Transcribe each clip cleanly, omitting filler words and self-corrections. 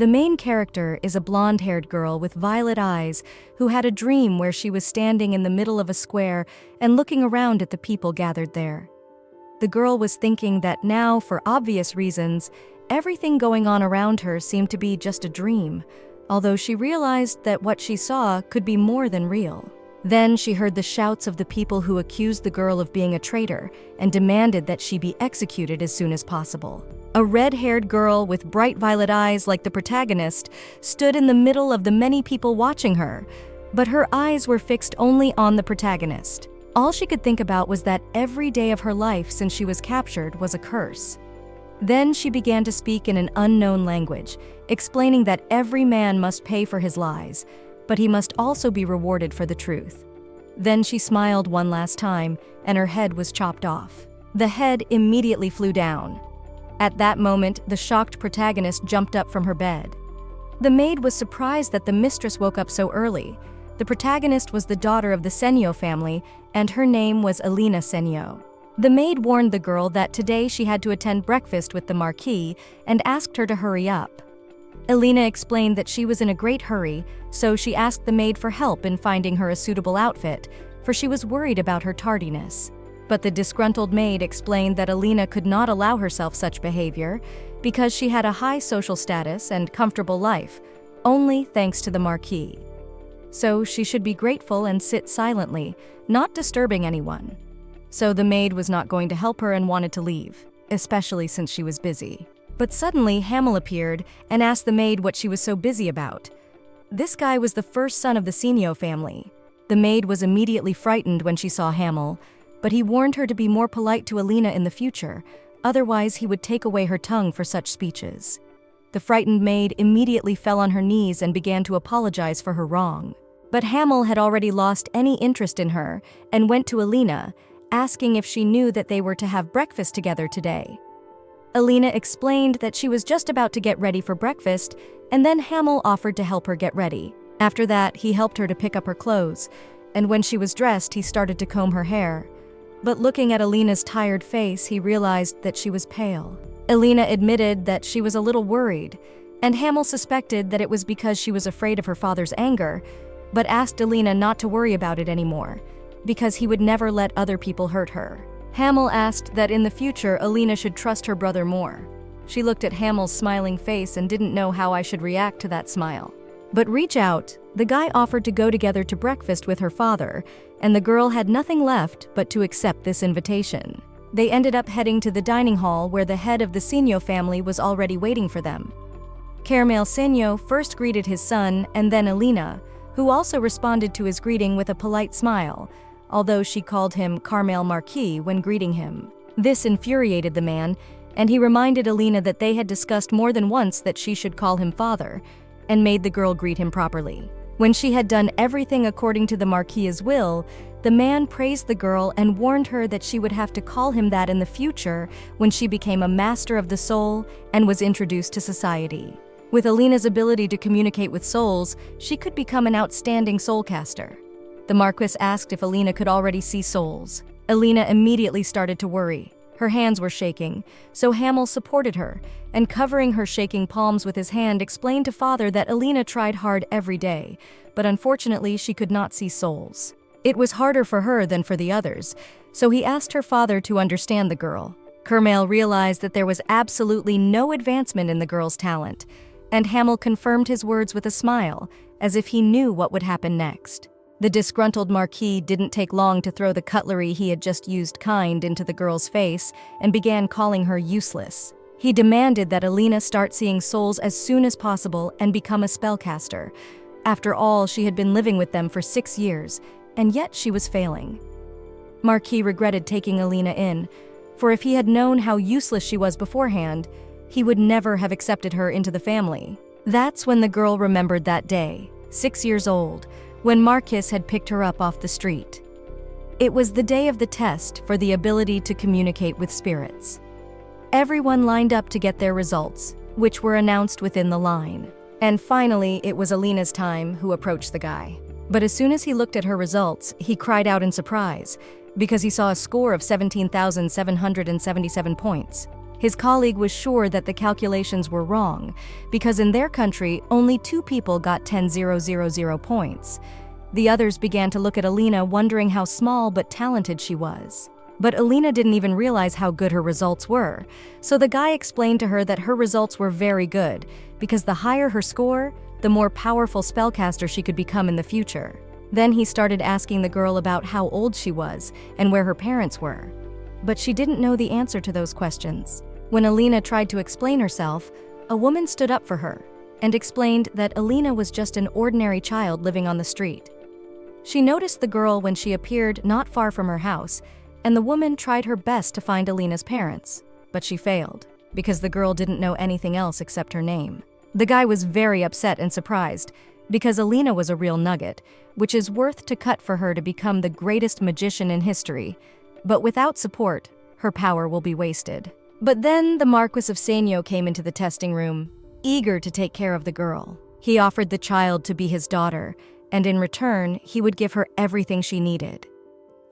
The main character is a blonde-haired girl with violet eyes who had a dream where she was standing in the middle of a square and looking around at the people gathered there. The girl was thinking that now, for obvious reasons, everything going on around her seemed to be just a dream, although she realized that what she saw could be more than real. Then she heard the shouts of the people who accused the girl of being a traitor and demanded that she be executed as soon as possible. A red-haired girl with bright violet eyes like the protagonist stood in the middle of the many people watching her, but her eyes were fixed only on the protagonist. All she could think about was that every day of her life since she was captured was a curse. Then she began to speak in an unknown language, explaining that every man must pay for his lies, but he must also be rewarded for the truth. Then she smiled one last time, and her head was chopped off. The head immediately flew down. At that moment, the shocked protagonist jumped up from her bed. The maid was surprised that the mistress woke up so early. The protagonist was the daughter of the Senyo family, and her name was Alina Senyo. The maid warned the girl that today she had to attend breakfast with the Marquis and asked her to hurry up. Alina explained that she was in a great hurry, so she asked the maid for help in finding her a suitable outfit, for she was worried about her tardiness. But the disgruntled maid explained that Alina could not allow herself such behavior because she had a high social status and comfortable life, only thanks to the Marquis. So she should be grateful and sit silently, not disturbing anyone. So the maid was not going to help her and wanted to leave, especially since she was busy. But suddenly Hamel appeared and asked the maid what she was so busy about. This guy was the first son of the Senyo family. The maid was immediately frightened when she saw Hamel, but he warned her to be more polite to Alina in the future, otherwise he would take away her tongue for such speeches. The frightened maid immediately fell on her knees and began to apologize for her wrong. But Hamel had already lost any interest in her and went to Alina, asking if she knew that they were to have breakfast together today. Alina explained that she was just about to get ready for breakfast, and then Hamel offered to help her get ready. After that, he helped her to pick up her clothes, and when she was dressed, he started to comb her hair. But looking at Alina's tired face, he realized that she was pale. Alina admitted that she was a little worried, and Hamel suspected that it was because she was afraid of her father's anger, but asked Alina not to worry about it anymore, because he would never let other people hurt her. Hamel asked that in the future Alina should trust her brother more. She looked at Hamel's smiling face and didn't know how I should react to that smile. But reach out, the guy offered to go together to breakfast with her father, and the girl had nothing left but to accept this invitation. They ended up heading to the dining hall where the head of the Senyo family was already waiting for them. Caramel Senyo first greeted his son and then Alina, who also responded to his greeting with a polite smile, although she called him Carmel Marquis when greeting him. This infuriated the man, and he reminded Alina that they had discussed more than once that she should call him father, and made the girl greet him properly. When she had done everything according to the Marquis's will, the man praised the girl and warned her that she would have to call him that in the future when she became a master of the soul and was introduced to society. With Alina's ability to communicate with souls, she could become an outstanding soulcaster. The Marquis asked if Alina could already see souls. Alina immediately started to worry. Her hands were shaking, so Hamel supported her, and covering her shaking palms with his hand explained to father that Alina tried hard every day, but unfortunately she could not see souls. It was harder for her than for the others, so he asked her father to understand the girl. Carmel realized that there was absolutely no advancement in the girl's talent, and Hamel confirmed his words with a smile, as if he knew what would happen next. The disgruntled Marquis didn't take long to throw the cutlery he had just used into the girl's face and began calling her useless. He demanded that Alina start seeing souls as soon as possible and become a spellcaster. After all, she had been living with them for 6 years, and yet she was failing. Marquis regretted taking Alina in, for if he had known how useless she was beforehand, he would never have accepted her into the family. That's when the girl remembered that day, 6 years old, when Marquis had picked her up off the street. It was the day of the test for the ability to communicate with spirits. Everyone lined up to get their results, which were announced within the line. And finally, it was Alina's time who approached the guy. But as soon as he looked at her results, he cried out in surprise, because he saw a score of 17,777 points. His colleague was sure that the calculations were wrong, because in their country, only 2 people got 10,000 points. The others began to look at Alina, wondering how small but talented she was. But Alina didn't even realize how good her results were, so the guy explained to her that her results were very good, because the higher her score, the more powerful spellcaster she could become in the future. Then he started asking the girl about how old she was and where her parents were. But she didn't know the answer to those questions. When Alina tried to explain herself, a woman stood up for her and explained that Alina was just an ordinary child living on the street. She noticed the girl when she appeared not far from her house, and the woman tried her best to find Alina's parents, but she failed, because the girl didn't know anything else except her name. The guy was very upset and surprised, because Alina was a real nugget, which is worth to cut for her to become the greatest magician in history. But without support, her power will be wasted. But then the Marquis of Senyo came into the testing room, eager to take care of the girl. He offered the child to be his daughter, and in return, he would give her everything she needed.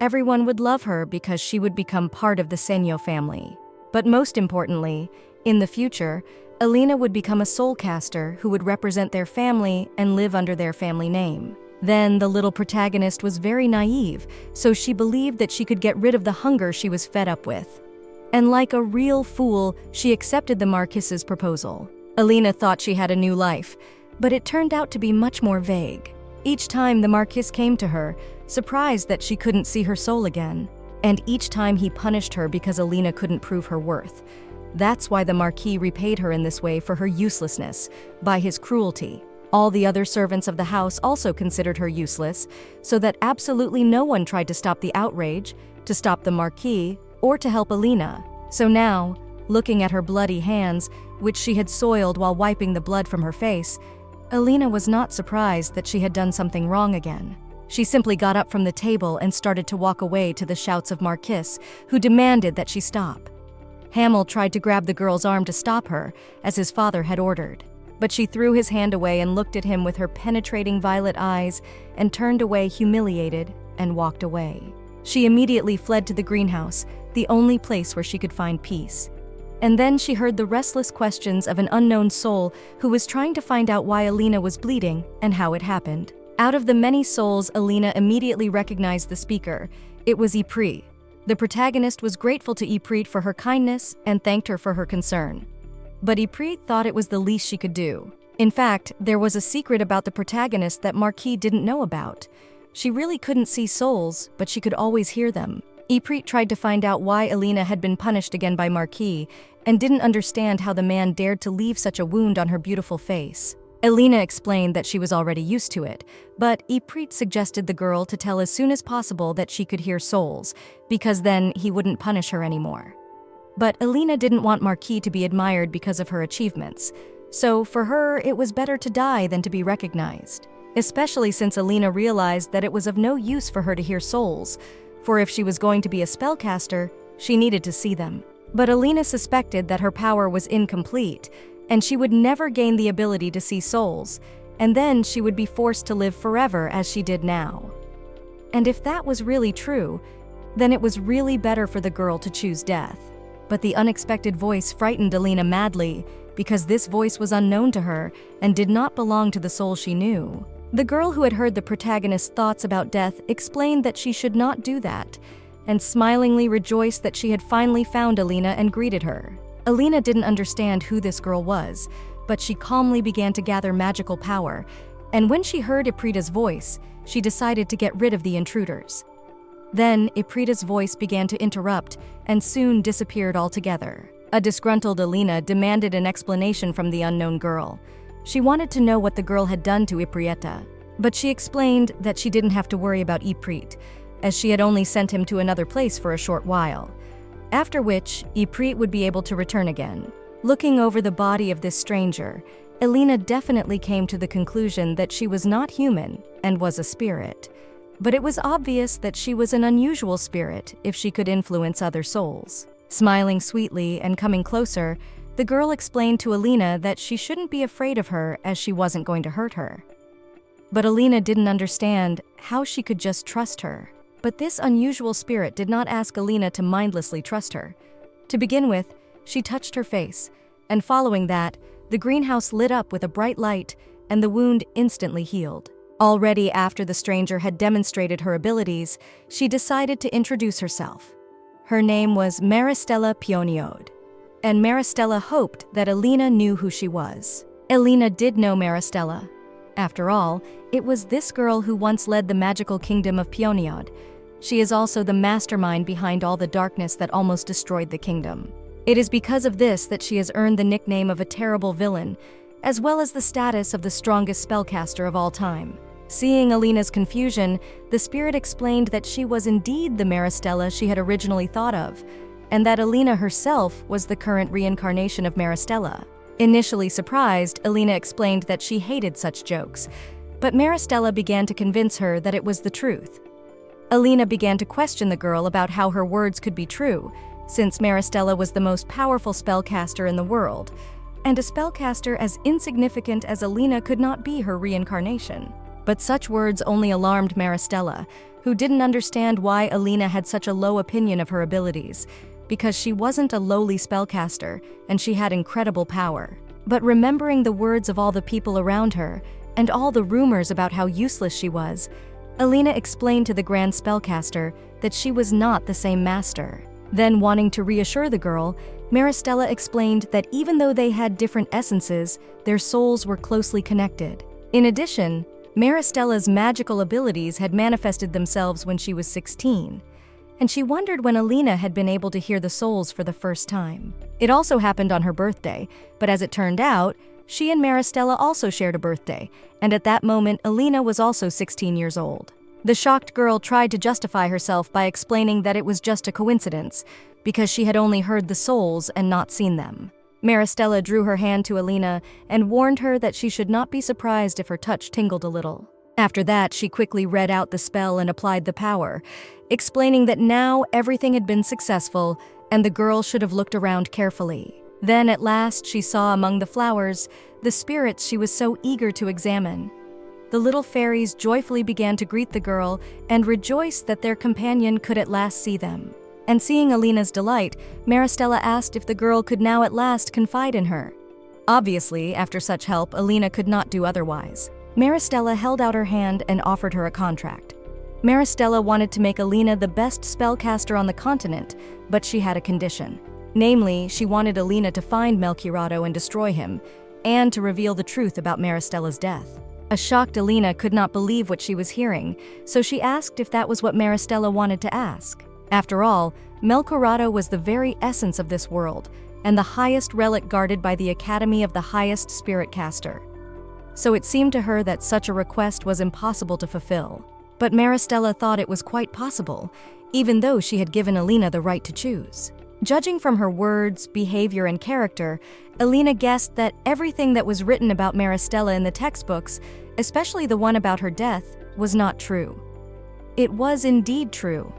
Everyone would love her because she would become part of the Senyo family. But most importantly, in the future, Alina would become a soulcaster who would represent their family and live under their family name. Then the little protagonist was very naive, so she believed that she could get rid of the hunger she was fed up with. And like a real fool, she accepted the Marquis's proposal. Alina thought she had a new life, but it turned out to be much more vague. Each time the Marquis came to her, surprised that she couldn't see her soul again, and each time he punished her because Alina couldn't prove her worth. That's why the Marquis repaid her in this way for her uselessness, by his cruelty. All the other servants of the house also considered her useless, so that absolutely no one tried to stop the outrage, to stop the Marquis, or to help Alina. So now, looking at her bloody hands, which she had soiled while wiping the blood from her face, Alina was not surprised that she had done something wrong again. She simply got up from the table and started to walk away to the shouts of Marquis, who demanded that she stop. Hamel tried to grab the girl's arm to stop her, as his father had ordered. But she threw his hand away and looked at him with her penetrating violet eyes and turned away humiliated and walked away. She immediately fled to the greenhouse, the only place where she could find peace. And then she heard the restless questions of an unknown soul who was trying to find out why Alina was bleeding and how it happened. Out of the many souls, Alina immediately recognized the speaker. It was Iprit. The protagonist was grateful to Iprit for her kindness and thanked her for her concern. But Iprit thought it was the least she could do. In fact, there was a secret about the protagonist that Marquis didn't know about. She really couldn't see souls, but she could always hear them. Iprit tried to find out why Alina had been punished again by Marquis, and didn't understand how the man dared to leave such a wound on her beautiful face. Alina explained that she was already used to it, but Iprit suggested the girl to tell as soon as possible that she could hear souls, because then he wouldn't punish her anymore. But Alina didn't want Marquis to be admired because of her achievements, so for her it was better to die than to be recognized, especially since Alina realized that it was of no use for her to hear souls, for if she was going to be a spellcaster, she needed to see them. But Alina suspected that her power was incomplete, and she would never gain the ability to see souls, and then she would be forced to live forever as she did now. And if that was really true, then it was really better for the girl to choose death. But the unexpected voice frightened Alina madly, because this voice was unknown to her and did not belong to the soul she knew. The girl who had heard the protagonist's thoughts about death explained that she should not do that, and smilingly rejoiced that she had finally found Alina and greeted her. Alina didn't understand who this girl was, but she calmly began to gather magical power, and when she heard Iprita's voice, she decided to get rid of the intruders. Then Iprita's voice began to interrupt and soon disappeared altogether. A disgruntled Alina demanded an explanation from the unknown girl. She wanted to know what the girl had done to Iprieta, but she explained that she didn't have to worry about Iprit, as she had only sent him to another place for a short while, after which Iprit would be able to return again. Looking over the body of this stranger, Alina definitely came to the conclusion that she was not human and was a spirit. But it was obvious that she was an unusual spirit if she could influence other souls. Smiling sweetly and coming closer, the girl explained to Alina that she shouldn't be afraid of her as she wasn't going to hurt her. But Alina didn't understand how she could just trust her. But this unusual spirit did not ask Alina to mindlessly trust her. To begin with, She touched her face, and following that, the greenhouse lit up with a bright light, and the wound instantly healed. Already after the stranger had demonstrated her abilities, she decided to introduce herself. Her name was Maristella Pioniod, and Maristella hoped that Alina knew who she was. Alina did know Maristella. After all, it was this girl who once led the magical kingdom of Pioniod. She is also the mastermind behind all the darkness that almost destroyed the kingdom. It is because of this that she has earned the nickname of a terrible villain, as well as the status of the strongest spellcaster of all time. Seeing Alina's confusion, the spirit explained that she was indeed the Maristella she had originally thought of, and that Alina herself was the current reincarnation of Maristella. Initially surprised, Alina explained that she hated such jokes, but Maristella began to convince her that it was the truth. Alina began to question the girl about how her words could be true, since Maristella was the most powerful spellcaster in the world, and a spellcaster as insignificant as Alina could not be her reincarnation. But such words only alarmed Maristella, who didn't understand why Alina had such a low opinion of her abilities, because she wasn't a lowly spellcaster and she had incredible power. But remembering the words of all the people around her, and all the rumors about how useless she was, Alina explained to the Grand Spellcaster that she was not the same master. Then, wanting to reassure the girl, Maristella explained that even though they had different essences, their souls were closely connected. In addition, Maristella's magical abilities had manifested themselves when she was 16, and she wondered when Alina had been able to hear the souls for the first time. It also happened on her birthday, but as it turned out, she and Maristella also shared a birthday, and at that moment Alina was also 16 years old. The shocked girl tried to justify herself by explaining that it was just a coincidence, because she had only heard the souls and not seen them. Maristella drew her hand to Alina and warned her that she should not be surprised if her touch tingled a little. After that, she quickly read out the spell and applied the power, explaining that now everything had been successful and the girl should have looked around carefully. Then at last she saw among the flowers the spirits she was so eager to examine. The little fairies joyfully began to greet the girl and rejoiced that their companion could at last see them. And seeing Alina's delight, Maristella asked if the girl could now at last confide in her. Obviously, after such help, Alina could not do otherwise. Maristella held out her hand and offered her a contract. Maristella wanted to make Alina the best spellcaster on the continent, but she had a condition. Namely, she wanted Alina to find Melchiorado and destroy him, and to reveal the truth about Maristella's death. A shocked Alina could not believe what she was hearing, so she asked if that was what Maristella wanted to ask. After all, Melchiorado was the very essence of this world, and the highest relic guarded by the Academy of the highest spirit caster. So it seemed to her that such a request was impossible to fulfill. But Maristella thought it was quite possible, even though she had given Alina the right to choose. Judging from her words, behavior, and character, Alina guessed that everything that was written about Maristella in the textbooks, especially the one about her death, was not true. It was indeed true.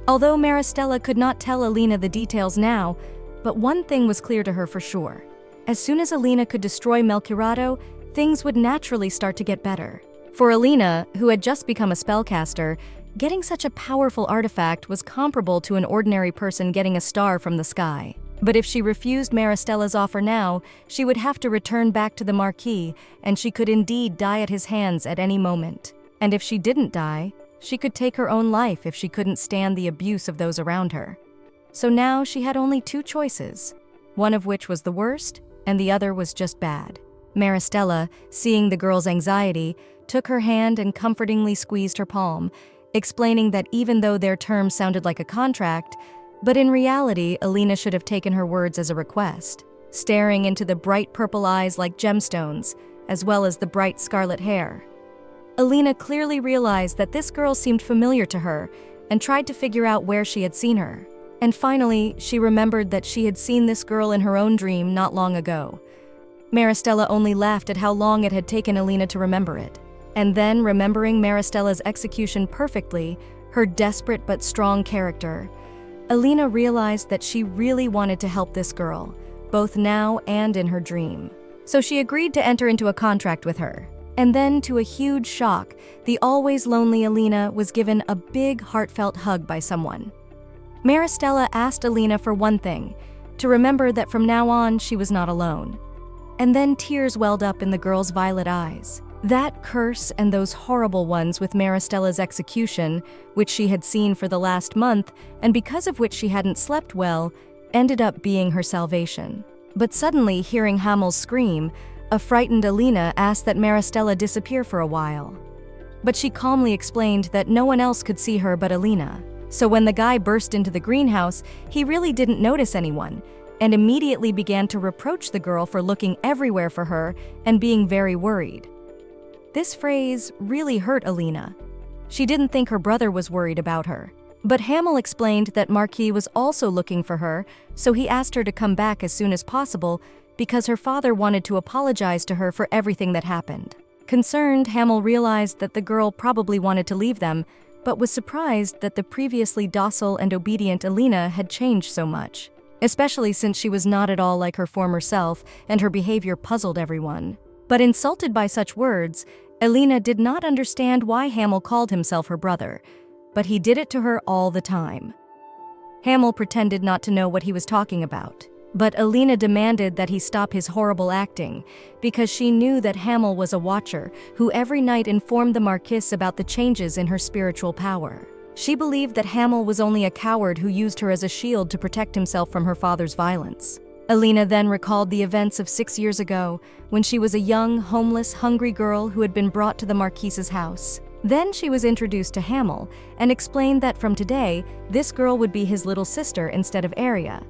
Although Maristella could not tell Alina the details now, but one thing was clear to her for sure. As soon as Alina could destroy Melchiorado, things would naturally start to get better. For Alina, who had just become a spellcaster, getting such a powerful artifact was comparable to an ordinary person getting a star from the sky. But if she refused Maristella's offer now, she would have to return back to the Marquis, and she could indeed die at his hands at any moment. And if she didn't die, she could take her own life if she couldn't stand the abuse of those around her. So now she had only two choices, one of which was the worst, and the other was just bad. Maristella, seeing the girl's anxiety, took her hand and comfortingly squeezed her palm, explaining that even though their terms sounded like a contract, but in reality, Alina should have taken her words as a request. Staring into the bright purple eyes like gemstones, as well as the bright scarlet hair, Alina clearly realized that this girl seemed familiar to her and tried to figure out where she had seen her. And finally, she remembered that she had seen this girl in her own dream not long ago. Maristella only laughed at how long it had taken Alina to remember it. And then, remembering Maristella's execution perfectly, her desperate but strong character, Alina realized that she really wanted to help this girl, both now and in her dream. So she agreed to enter into a contract with her. And then, to a huge shock, the always lonely Alina was given a big, heartfelt hug by someone. Maristella asked Alina for one thing, to remember that from now on she was not alone. And then tears welled up in the girl's violet eyes. That curse and those horrible ones with Maristella's execution, which she had seen for the last month and because of which she hadn't slept well, ended up being her salvation. But suddenly, hearing Hamel's scream, a frightened Alina asked that Maristella disappear for a while. But she calmly explained that no one else could see her but Alina. So when the guy burst into the greenhouse, he really didn't notice anyone, and immediately began to reproach the girl for looking everywhere for her and being very worried. This phrase really hurt Alina. She didn't think her brother was worried about her. But Hamel explained that Marquis was also looking for her, so he asked her to come back as soon as possible because her father wanted to apologize to her for everything that happened. Concerned, Hamel realized that the girl probably wanted to leave them, but was surprised that the previously docile and obedient Alina had changed so much, especially since she was not at all like her former self and her behavior puzzled everyone. But insulted by such words, Alina did not understand why Hamel called himself her brother, but he did it to her all the time. Hamel pretended not to know what he was talking about, but Alina demanded that he stop his horrible acting because she knew that Hamel was a watcher who every night informed the Marquise about the changes in her spiritual power. She believed that Hamel was only a coward who used her as a shield to protect himself from her father's violence. Alina then recalled the events of 6 years ago when she was a young, homeless, hungry girl who had been brought to the Marquise's house. Then she was introduced to Hamel and explained that from today, this girl would be his little sister instead of Aria.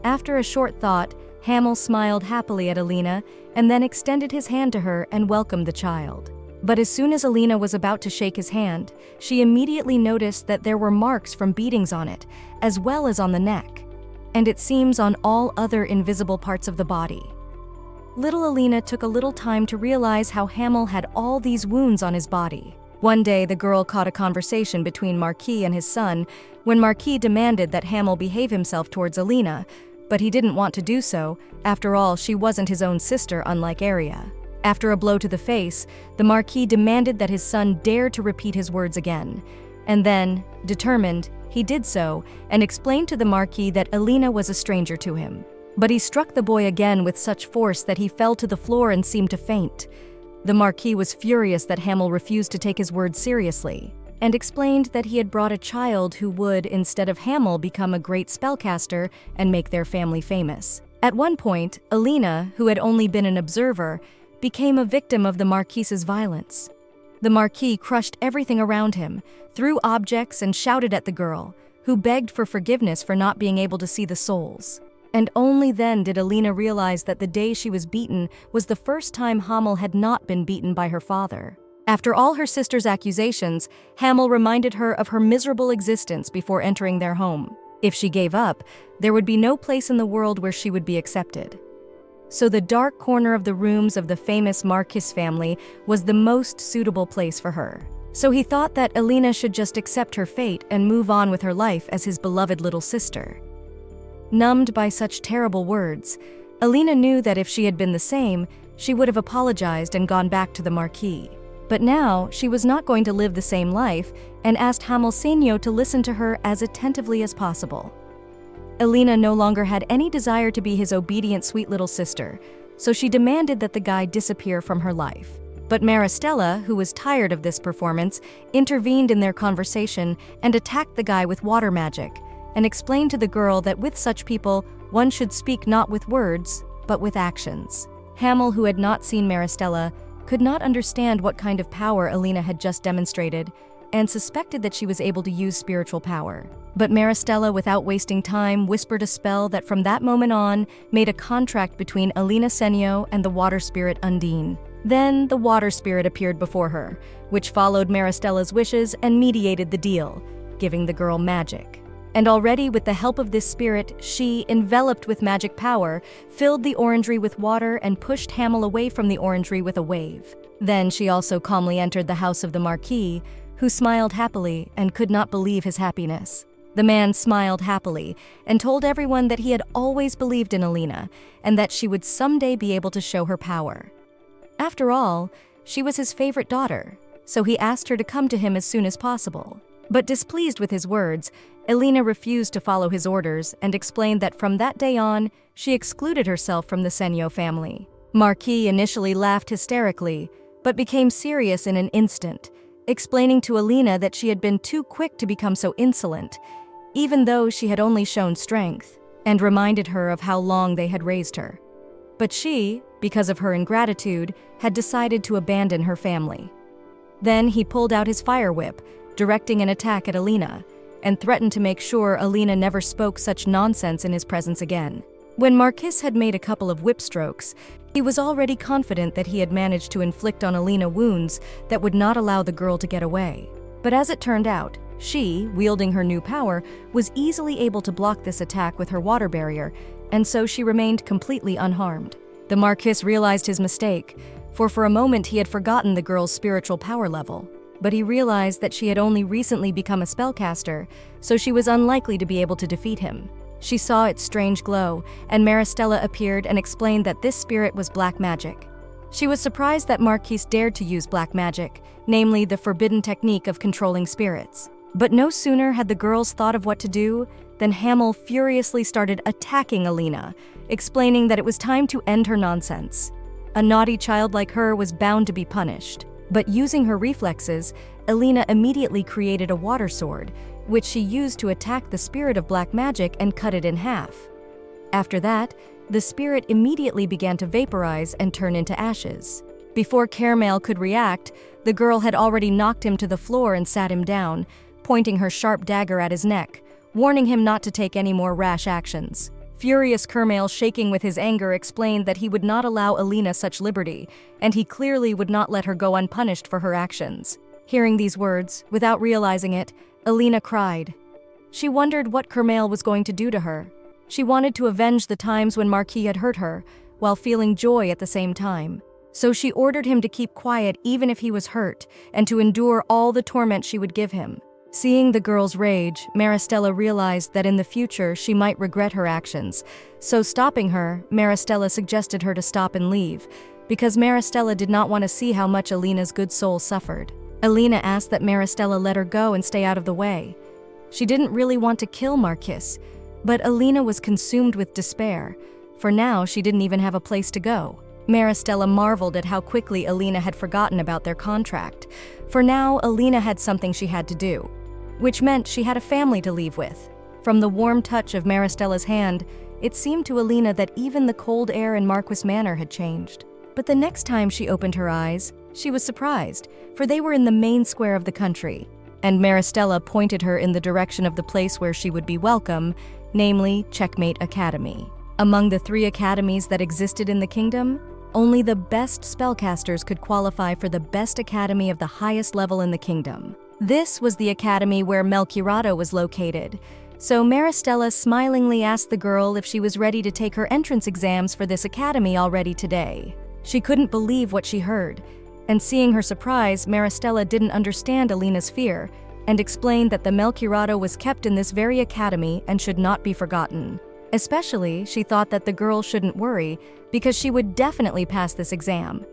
After a short thought, Hamel smiled happily at Alina and then extended his hand to her and welcomed the child. But as soon as Alina was about to shake his hand, she immediately noticed that there were marks from beatings on it, as well as on the neck, and it seems on all other invisible parts of the body. Little Alina took a little time to realize how Hamel had all these wounds on his body. One day, the girl caught a conversation between Marquis and his son when Marquis demanded that Hamel behave himself towards Alina, but he didn't want to do so. After all, she wasn't his own sister, unlike Aria. After a blow to the face, the Marquis demanded that his son dare to repeat his words again. And then, determined, he did so and explained to the Marquis that Alina was a stranger to him. But he struck the boy again with such force that he fell to the floor and seemed to faint. The Marquis was furious that Hamel refused to take his words seriously, and explained that he had brought a child who would, instead of Hamel, become a great spellcaster and make their family famous. At one point, Alina, who had only been an observer, became a victim of the Marquise's violence. The Marquis crushed everything around him, threw objects and shouted at the girl, who begged for forgiveness for not being able to see the souls. And only then did Alina realize that the day she was beaten was the first time Hamel had not been beaten by her father. After all her sister's accusations, Hamel reminded her of her miserable existence before entering their home. If she gave up, there would be no place in the world where she would be accepted. So the dark corner of the rooms of the famous Marquis family was the most suitable place for her. So he thought that Alina should just accept her fate and move on with her life as his beloved little sister. Numbed by such terrible words, Alina knew that if she had been the same, she would have apologized and gone back to the Marquis. But now, she was not going to live the same life and asked Hamelsenio to listen to her as attentively as possible. Alina no longer had any desire to be his obedient sweet little sister, so she demanded that the guy disappear from her life. But Maristella, who was tired of this performance, intervened in their conversation and attacked the guy with water magic, and explained to the girl that with such people, one should speak not with words, but with actions. Hamel, who had not seen Maristella, could not understand what kind of power Alina had just demonstrated, and suspected that she was able to use spiritual power. But Maristella, without wasting time, whispered a spell that from that moment on made a contract between Alina Senio and the water spirit Undine. Then the water spirit appeared before her, which followed Maristella's wishes and mediated the deal, giving the girl magic. And already with the help of this spirit, she, enveloped with magic power, filled the orangery with water and pushed Hamel away from the orangery with a wave. Then she also calmly entered the house of the Marquis, who smiled happily and could not believe his happiness. The man smiled happily and told everyone that he had always believed in Alina and that she would someday be able to show her power. After all, she was his favorite daughter, so he asked her to come to him as soon as possible. But displeased with his words, Elena refused to follow his orders and explained that from that day on, she excluded herself from the Senyo family. Marquis initially laughed hysterically, but became serious in an instant, explaining to Elena that she had been too quick to become so insolent, even though she had only shown strength, and reminded her of how long they had raised her. But she, because of her ingratitude, had decided to abandon her family. Then he pulled out his fire whip, directing an attack at Elena, and threatened to make sure Elena never spoke such nonsense in his presence again. When Marquis had made a couple of whip strokes, he was already confident that he had managed to inflict on Elena wounds that would not allow the girl to get away. But as it turned out, she, wielding her new power, was easily able to block this attack with her water barrier, and so she remained completely unharmed. The Marquis realized his mistake, for a moment he had forgotten the girl's spiritual power level. But he realized that she had only recently become a spellcaster, so she was unlikely to be able to defeat him. She saw its strange glow, and Maristella appeared and explained that this spirit was black magic. She was surprised that Marquis dared to use black magic, namely the forbidden technique of controlling spirits. But no sooner had the girls thought of what to do than Hamel furiously started attacking Elena, explaining that it was time to end her nonsense. A naughty child like her was bound to be punished. But using her reflexes, Elena immediately created a water sword, which she used to attack the spirit of black magic and cut it in half. After that, the spirit immediately began to vaporize and turn into ashes. Before Caramel could react, the girl had already knocked him to the floor and sat him down, pointing her sharp dagger at his neck, warning him not to take any more rash actions. Furious Caramel, shaking with his anger, explained that he would not allow Elena such liberty, and he clearly would not let her go unpunished for her actions. Hearing these words, without realizing it, Elena cried. She wondered what Caramel was going to do to her. She wanted to avenge the times when Marquis had hurt her, while feeling joy at the same time. So she ordered him to keep quiet even if he was hurt, and to endure all the torment she would give him. Seeing the girl's rage, Maristella realized that in the future she might regret her actions. So stopping her, Maristella suggested her to stop and leave, because Maristella did not want to see how much Elena's good soul suffered. Elena asked that Maristella let her go and stay out of the way. She didn't really want to kill Marquis, but Elena was consumed with despair, for now she didn't even have a place to go. Maristella marveled at how quickly Elena had forgotten about their contract, for now Elena had something she had to do, which meant she had a family to leave with. From the warm touch of Maristella's hand, it seemed to Elena that even the cold air in Marquis Manor had changed. But the next time she opened her eyes, she was surprised, for they were in the main square of the country, and Maristella pointed her in the direction of the place where she would be welcome, namely Checkmate Academy. Among the 3 academies that existed in the kingdom, only the best spellcasters could qualify for the best academy of the highest level in the kingdom. This was the academy where Melchiorado was located, so Maristella smilingly asked the girl if she was ready to take her entrance exams for this academy already today. She couldn't believe what she heard, and seeing her surprise, Maristella didn't understand Elena's fear, and explained that the Melchiorado was kept in this very academy and should not be forgotten. Especially, she thought that the girl shouldn't worry, because she would definitely pass this exam.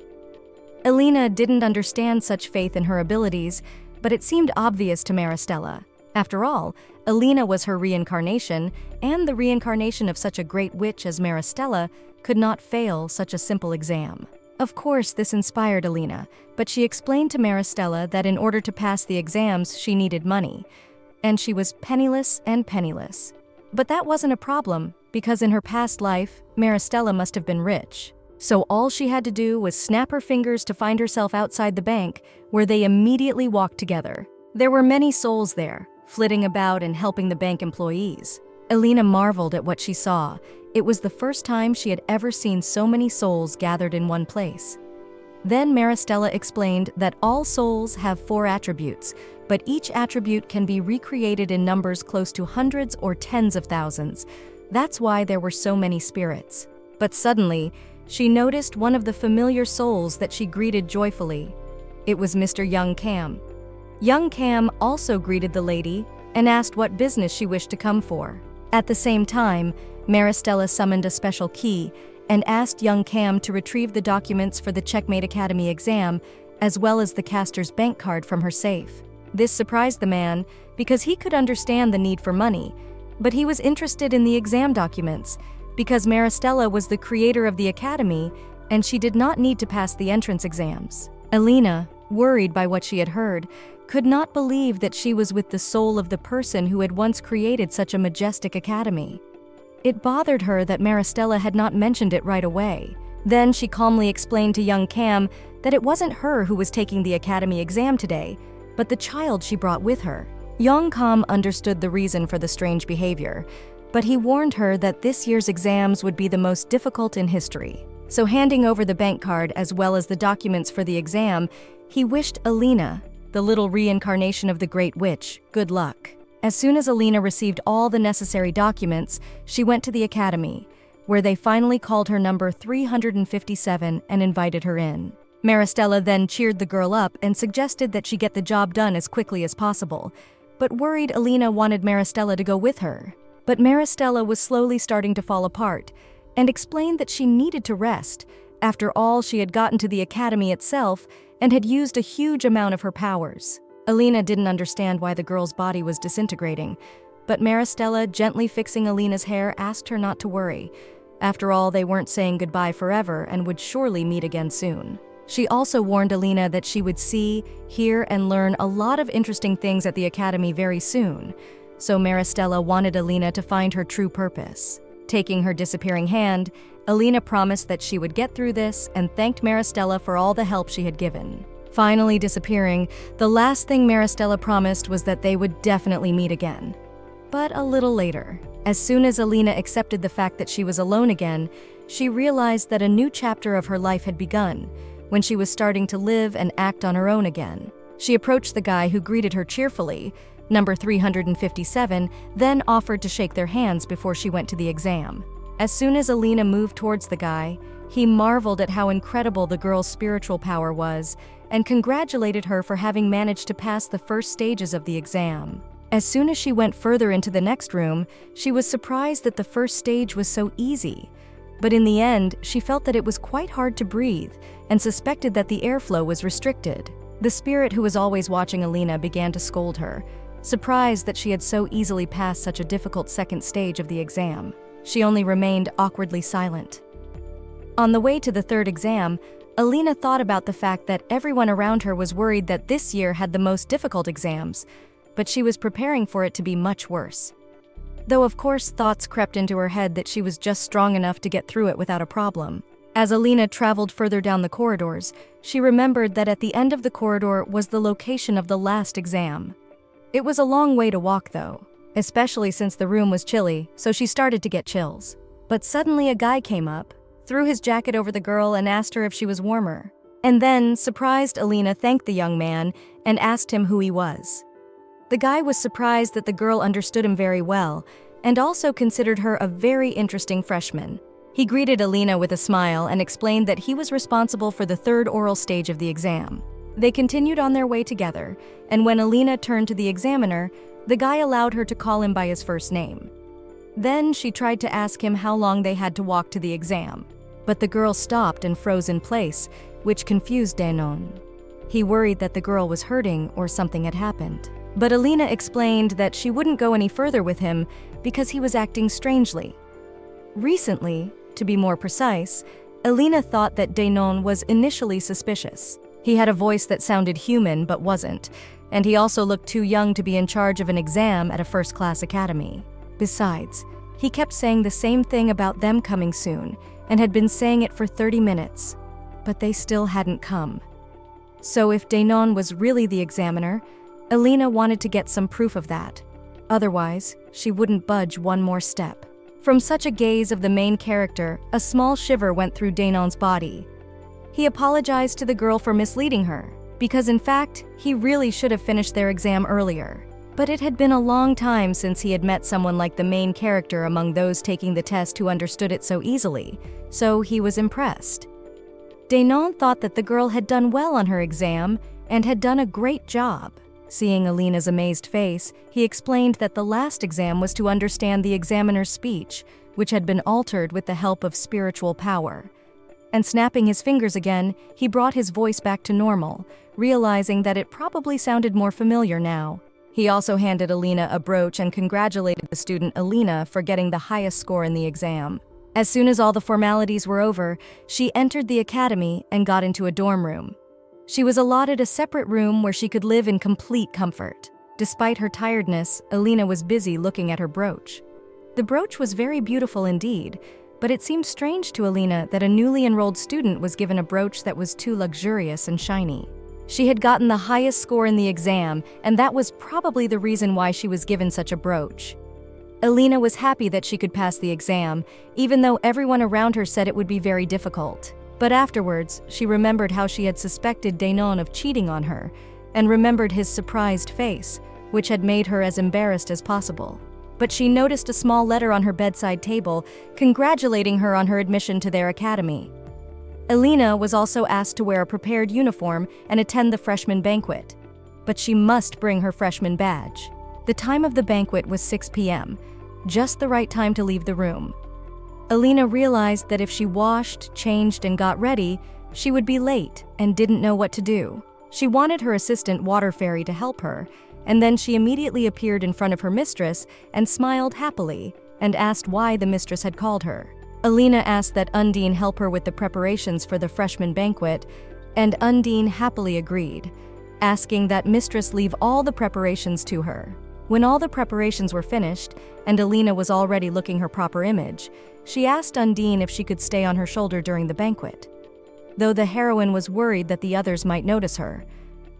Elena didn't understand such faith in her abilities, but it seemed obvious to Maristella. After all, Elena was her reincarnation, and the reincarnation of such a great witch as Maristella could not fail such a simple exam. Of course, this inspired Elena, but she explained to Maristella that in order to pass the exams, she needed money, and she was penniless and penniless. But that wasn't a problem, because in her past life, Maristella must have been rich. So all she had to do was snap her fingers to find herself outside the bank, where they immediately walked together. There were many souls there, flitting about and helping the bank employees. Elena marveled at what she saw. It was the first time she had ever seen so many souls gathered in one place. Then Maristella explained that all souls have 4 attributes, but each attribute can be recreated in numbers close to hundreds or tens of thousands. That's why there were so many spirits. But suddenly, she noticed one of the familiar souls that she greeted joyfully. It was Mr. Young Cam. Young Cam also greeted the lady and asked what business she wished to come for. At the same time, Maristella summoned a special key and asked young Cam to retrieve the documents for the Checkmate Academy exam, as well as the caster's bank card from her safe. This surprised the man because he could understand the need for money, but he was interested in the exam documents because Maristella was the creator of the academy and she did not need to pass the entrance exams. Alina, worried by what she had heard, could not believe that she was with the soul of the person who had once created such a majestic academy. It bothered her that Maristella had not mentioned it right away. Then she calmly explained to young Cam that it wasn't her who was taking the academy exam today, but the child she brought with her. Young Cam understood the reason for the strange behavior, but he warned her that this year's exams would be the most difficult in history. So handing over the bank card as well as the documents for the exam, he wished Alina, the little reincarnation of the Great Witch, good luck. As soon as Alina received all the necessary documents, she went to the academy, where they finally called her number 357 and invited her in. Maristella then cheered the girl up and suggested that she get the job done as quickly as possible, but worried Alina wanted Maristella to go with her. But Maristella was slowly starting to fall apart and explained that she needed to rest. After all, she had gotten to the academy itself and had used a huge amount of her powers. Alina didn't understand why the girl's body was disintegrating, but Maristella, gently fixing Alina's hair, asked her not to worry. After all, they weren't saying goodbye forever and would surely meet again soon. She also warned Alina that she would see, hear, and learn a lot of interesting things at the academy very soon, so Maristella wanted Alina to find her true purpose. Taking her disappearing hand, Alina promised that she would get through this and thanked Maristella for all the help she had given. Finally disappearing, the last thing Maristella promised was that they would definitely meet again. But a little later, as soon as Alina accepted the fact that she was alone again, she realized that a new chapter of her life had begun, when she was starting to live and act on her own again. She approached the guy who greeted her cheerfully, number 357, then offered to shake their hands before she went to the exam. As soon as Alina moved towards the guy, he marveled at how incredible the girl's spiritual power was and congratulated her for having managed to pass the first stages of the exam. As soon as she went further into the next room, she was surprised that the first stage was so easy. But in the end, she felt that it was quite hard to breathe and suspected that the airflow was restricted. The spirit who was always watching Alina began to scold her, surprised that she had so easily passed such a difficult second stage of the exam. She only remained awkwardly silent. On the way to the third exam, Alina thought about the fact that everyone around her was worried that this year had the most difficult exams, but she was preparing for it to be much worse. Though of course thoughts crept into her head that she was just strong enough to get through it without a problem. As Alina traveled further down the corridors, she remembered that at the end of the corridor was the location of the last exam. It was a long way to walk though, especially since the room was chilly, so she started to get chills. But suddenly a guy came up, threw his jacket over the girl and asked her if she was warmer. And then, surprised, Alina thanked the young man and asked him who he was. The guy was surprised that the girl understood him very well and also considered her a very interesting freshman. He greeted Alina with a smile and explained that he was responsible for the third oral stage of the exam. They continued on their way together, and when Alina turned to the examiner, the guy allowed her to call him by his first name. Then she tried to ask him how long they had to walk to the exam, but the girl stopped and froze in place, which confused Danon. He worried that the girl was hurting or something had happened. But Alina explained that she wouldn't go any further with him because he was acting strangely. Recently, to be more precise, Alina thought that Danon was initially suspicious. He had a voice that sounded human but wasn't, and he also looked too young to be in charge of an exam at a first-class academy. Besides, he kept saying the same thing about them coming soon, and had been saying it for 30 minutes, but they still hadn't come. So if Danon was really the examiner, Alina wanted to get some proof of that. Otherwise, she wouldn't budge one more step. From such a gaze of the main character, a small shiver went through Danon's body. He apologized to the girl for misleading her, because in fact, he really should have finished their exam earlier. But it had been a long time since he had met someone like the main character among those taking the test who understood it so easily, so he was impressed. Danon thought that the girl had done well on her exam and had done a great job. Seeing Alina's amazed face, he explained that the last exam was to understand the examiner's speech, which had been altered with the help of spiritual power. and snapping his fingers again, he brought his voice back to normal, realizing that it probably sounded more familiar now. He also handed Alina a brooch and congratulated the student Alina for getting the highest score in the exam. As soon as all the formalities were over, she entered the academy and got into a dorm room. She was allotted a separate room where she could live in complete comfort. Despite her tiredness, Alina was busy looking at her brooch. The brooch was very beautiful indeed, but it seemed strange to Alina that a newly enrolled student was given a brooch that was too luxurious and shiny. She had gotten the highest score in the exam, and that was probably the reason why she was given such a brooch. Alina was happy that she could pass the exam, even though everyone around her said it would be very difficult. But afterwards, she remembered how she had suspected Danon of cheating on her, and remembered his surprised face, which had made her as embarrassed as possible. But she noticed a small letter on her bedside table, congratulating her on her admission to their academy. Alina was also asked to wear a prepared uniform and attend the freshman banquet. But she must bring her freshman badge. The time of the banquet was 6 p.m., just the right time to leave the room. Alina realized that if she washed, changed, and got ready, she would be late and didn't know what to do. She wanted her assistant water fairy to help her, and then she immediately appeared in front of her mistress and smiled happily and asked why the mistress had called her. Alina asked that Undine help her with the preparations for the freshman banquet, and Undine happily agreed, asking that mistress leave all the preparations to her. When all the preparations were finished, and Alina was already looking her proper image, she asked Undine if she could stay on her shoulder during the banquet, though the heroine was worried that the others might notice her.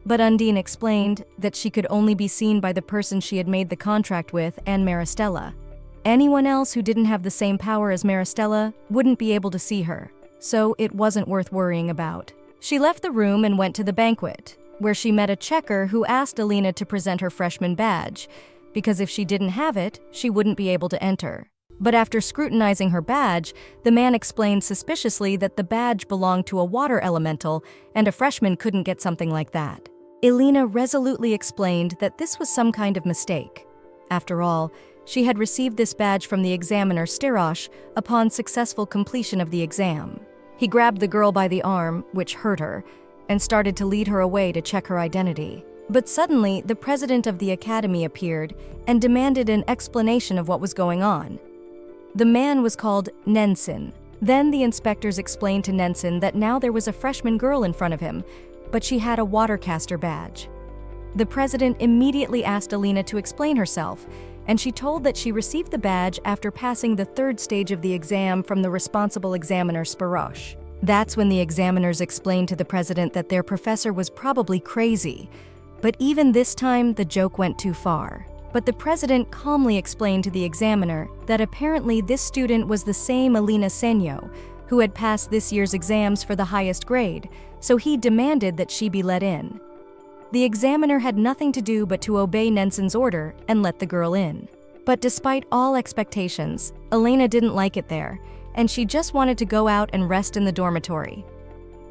But Undine explained that she could only be seen by the person she had made the contract with and Maristella. Anyone else who didn't have the same power as Maristella wouldn't be able to see her, so it wasn't worth worrying about. She left the room and went to the banquet, where she met a checker who asked Alina to present her freshman badge, because if she didn't have it, she wouldn't be able to enter. But after scrutinizing her badge, the man explained suspiciously that the badge belonged to a water elemental and a freshman couldn't get something like that. Alina resolutely explained that this was some kind of mistake. After all, she had received this badge from the examiner Stirosh upon successful completion of the exam. He grabbed the girl by the arm, which hurt her, and started to lead her away to check her identity. But suddenly, the president of the academy appeared and demanded an explanation of what was going on. The man was called Nensin. Then the inspectors explained to Nensin that now there was a freshman girl in front of him, but she had a watercaster badge. The president immediately asked Alina to explain herself, and she told that she received the badge after passing the third stage of the exam from the responsible examiner Spirosh. That's when the examiners explained to the president that their professor was probably crazy, but even this time the joke went too far. But the president calmly explained to the examiner that apparently this student was the same Alina Senyo, who had passed this year's exams for the highest grade, so he demanded that she be let in. The examiner had nothing to do but to obey Nensin's order and let the girl in. But despite all expectations, Elena didn't like it there, and she just wanted to go out and rest in the dormitory.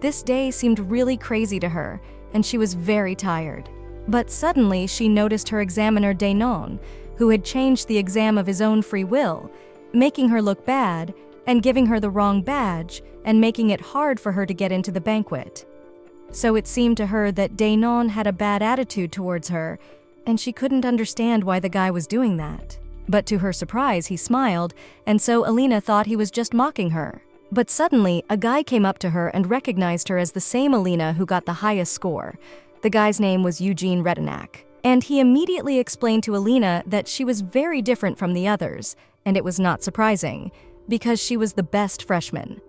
This day seemed really crazy to her, and she was very tired. But suddenly she noticed her examiner Danon, who had changed the exam of his own free will, making her look bad and giving her the wrong badge and making it hard for her to get into the banquet. So it seemed to her that Danon had a bad attitude towards her, and she couldn't understand why the guy was doing that. But to her surprise, he smiled, and so Alina thought he was just mocking her. But suddenly, a guy came up to her and recognized her as the same Alina who got the highest score. The guy's name was Eugene Retinak, and he immediately explained to Alina that she was very different from the others, and it was not surprising, because she was the best freshman.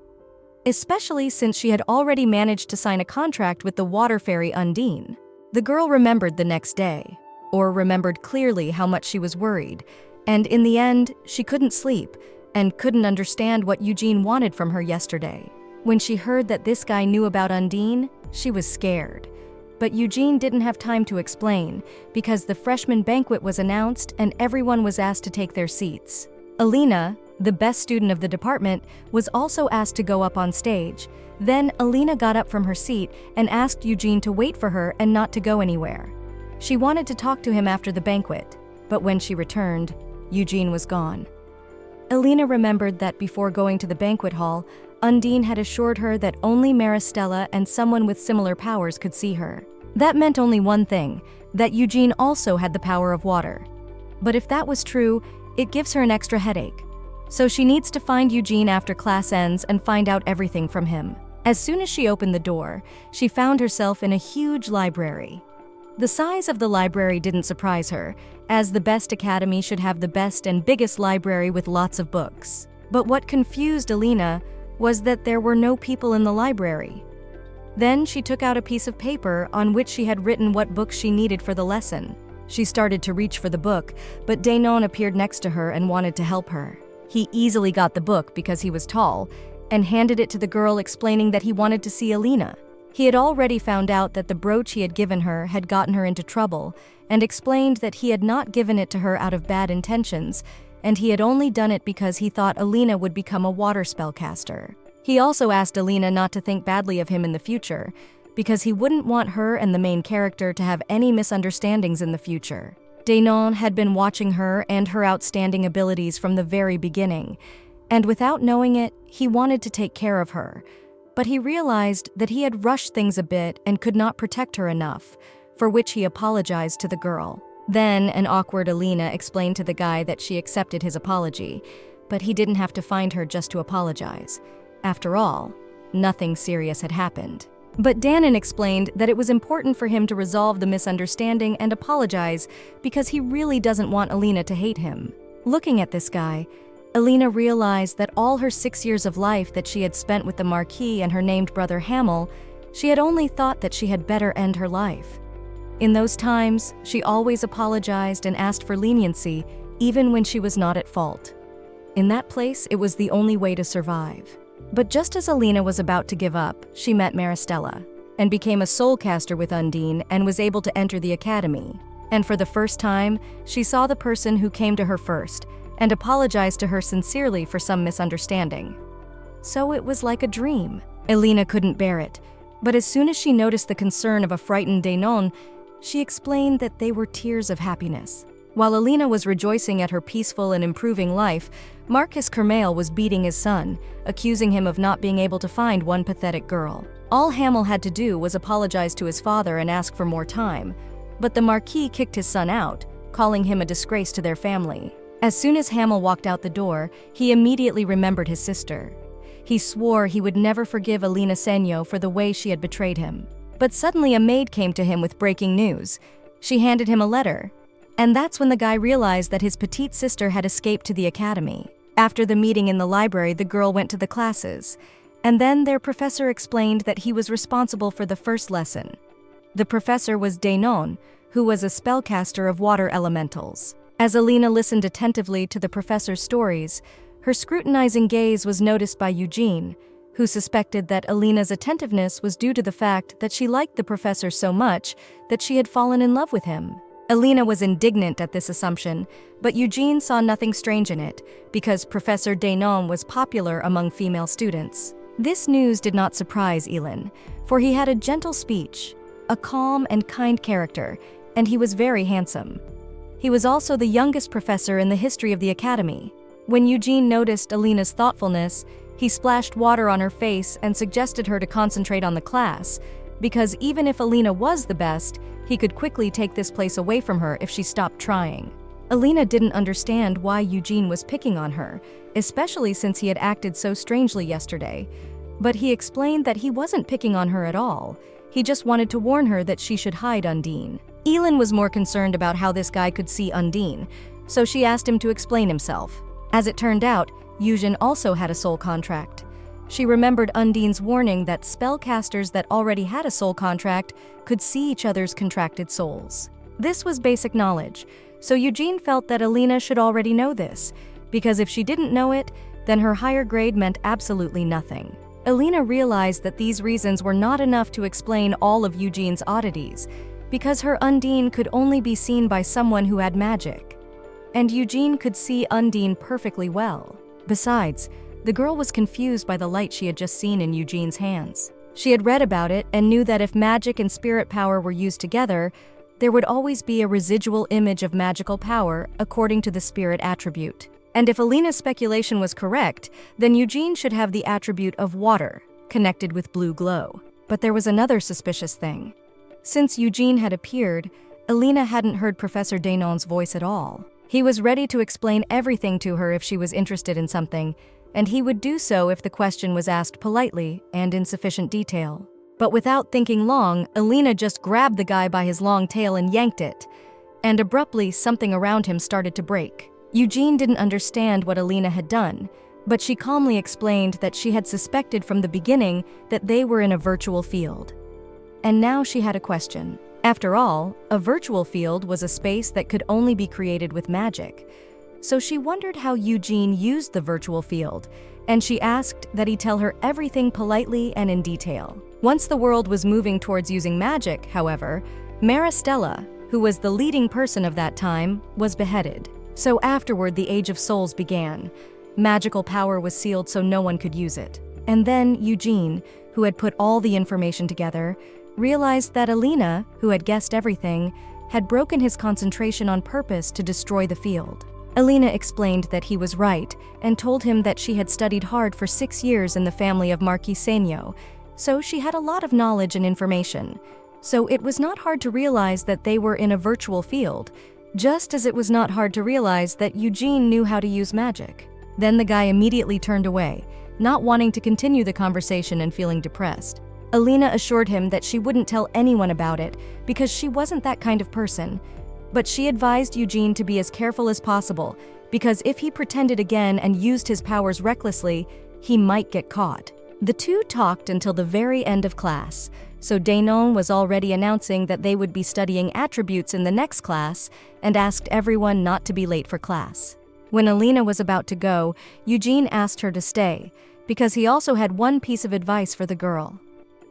Especially since she had already managed to sign a contract with the water fairy Undine. The girl remembered the next day, or remembered clearly how much she was worried, and in the end, she couldn't sleep and couldn't understand what Eugene wanted from her yesterday. When she heard that this guy knew about Undine, she was scared. But Eugene didn't have time to explain, because the freshman banquet was announced and everyone was asked to take their seats. Alina, the best student of the department, was also asked to go up on stage. Then Alina got up from her seat and asked Eugene to wait for her and not to go anywhere. She wanted to talk to him after the banquet, but when she returned, Eugene was gone. Alina remembered that before going to the banquet hall, Undine had assured her that only Maristella and someone with similar powers could see her. That meant only one thing, that Eugene also had the power of water. But if that was true, it gives her an extra headache. So she needs to find Eugene after class ends and find out everything from him. As soon as she opened the door, she found herself in a huge library. The size of the library didn't surprise her, as the best academy should have the best and biggest library with lots of books. But what confused Alina was that there were no people in the library. Then she took out a piece of paper on which she had written what books she needed for the lesson. She started to reach for the book, but Danon appeared next to her and wanted to help her. He easily got the book because he was tall, and handed it to the girl, explaining that he wanted to see Alina. He had already found out that the brooch he had given her had gotten her into trouble, and explained that he had not given it to her out of bad intentions, and he had only done it because he thought Alina would become a water spellcaster. He also asked Alina not to think badly of him in the future, because he wouldn't want her and the main character to have any misunderstandings in the future. Danon had been watching her and her outstanding abilities from the very beginning, and without knowing it, he wanted to take care of her. But he realized that he had rushed things a bit and could not protect her enough, for which he apologized to the girl. Then an awkward Alina explained to the guy that she accepted his apology, but he didn't have to find her just to apologize. After all, nothing serious had happened. But Danon explained that it was important for him to resolve the misunderstanding and apologize because he really doesn't want Alina to hate him. Looking at this guy, Alina realized that all her 6 years of life that she had spent with the Marquis and her named brother Hamel, she had only thought that she had better end her life. In those times, she always apologized and asked for leniency, even when she was not at fault. In that place, it was the only way to survive. But just as Alina was about to give up, she met Maristella, and became a soulcaster with Undine and was able to enter the academy. And for the first time, she saw the person who came to her first, and apologized to her sincerely for some misunderstanding. So it was like a dream. Alina couldn't bear it, but as soon as she noticed the concern of a frightened Danon, she explained that they were tears of happiness. While Alina was rejoicing at her peaceful and improving life, Marcus Kermail was beating his son, accusing him of not being able to find one pathetic girl. All Hamel had to do was apologize to his father and ask for more time, but the Marquis kicked his son out, calling him a disgrace to their family. As soon as Hamel walked out the door, he immediately remembered his sister. He swore he would never forgive Alina Senyo for the way she had betrayed him. But suddenly a maid came to him with breaking news. She handed him a letter, and that's when the guy realized that his petite sister had escaped to the academy. After the meeting in the library, the girl went to the classes, and then their professor explained that he was responsible for the first lesson. The professor was Danon, who was a spellcaster of water elementals. As Alina listened attentively to the professor's stories, her scrutinizing gaze was noticed by Eugene, who suspected that Alina's attentiveness was due to the fact that she liked the professor so much that she had fallen in love with him. Alina was indignant at this assumption, but Eugene saw nothing strange in it, because Professor Danon was popular among female students. This news did not surprise Elin, for he had a gentle speech, a calm and kind character, and he was very handsome. He was also the youngest professor in the history of the academy. When Eugene noticed Alina's thoughtfulness, he splashed water on her face and suggested her to concentrate on the class, because even if Alina was the best, he could quickly take this place away from her if she stopped trying. Alina didn't understand why Eugene was picking on her, especially since he had acted so strangely yesterday. But he explained that he wasn't picking on her at all. He just wanted to warn her that she should hide Undine. Elin was more concerned about how this guy could see Undine, so she asked him to explain himself. As it turned out, Eugene also had a soul contract. She remembered Undine's warning that spellcasters that already had a soul contract could see each other's contracted souls. This was basic knowledge, so Eugene felt that Alina should already know this, because if she didn't know it, then her higher grade meant absolutely nothing. Alina realized that these reasons were not enough to explain all of Eugene's oddities, because her Undine could only be seen by someone who had magic. And Eugene could see Undine perfectly well. Besides, the girl was confused by the light she had just seen in Eugene's hands. She had read about it and knew that if magic and spirit power were used together, there would always be a residual image of magical power according to the spirit attribute. And if Alina's speculation was correct, then Eugene should have the attribute of water, connected with blue glow. But there was another suspicious thing. Since Eugene had appeared, Alina hadn't heard Professor Denon's voice at all. He was ready to explain everything to her if she was interested in something, and he would do so if the question was asked politely and in sufficient detail. But without thinking long, Alina just grabbed the guy by his long tail and yanked it. And abruptly, something around him started to break. Eugene didn't understand what Alina had done, but she calmly explained that she had suspected from the beginning that they were in a virtual field. And now she had a question. After all, a virtual field was a space that could only be created with magic. So she wondered how Eugene used the virtual field, and she asked that he tell her everything politely and in detail. Once the world was moving towards using magic, however, Maristella, who was the leading person of that time, was beheaded. So afterward, the Age of Souls began. Magical power was sealed so no one could use it. And then Eugene, who had put all the information together, realized that Alina, who had guessed everything, had broken his concentration on purpose to destroy the field. Alina explained that he was right and told him that she had studied hard for 6 years in the family of Marquis Senyo, so she had a lot of knowledge and information. So it was not hard to realize that they were in a virtual field, just as it was not hard to realize that Eugene knew how to use magic. Then the guy immediately turned away, not wanting to continue the conversation and feeling depressed. Alina assured him that she wouldn't tell anyone about it because she wasn't that kind of person, but she advised Eugene to be as careful as possible because if he pretended again and used his powers recklessly, he might get caught. The two talked until the very end of class, so Denon was already announcing that they would be studying attributes in the next class and asked everyone not to be late for class. When Alina was about to go, Eugene asked her to stay because he also had one piece of advice for the girl.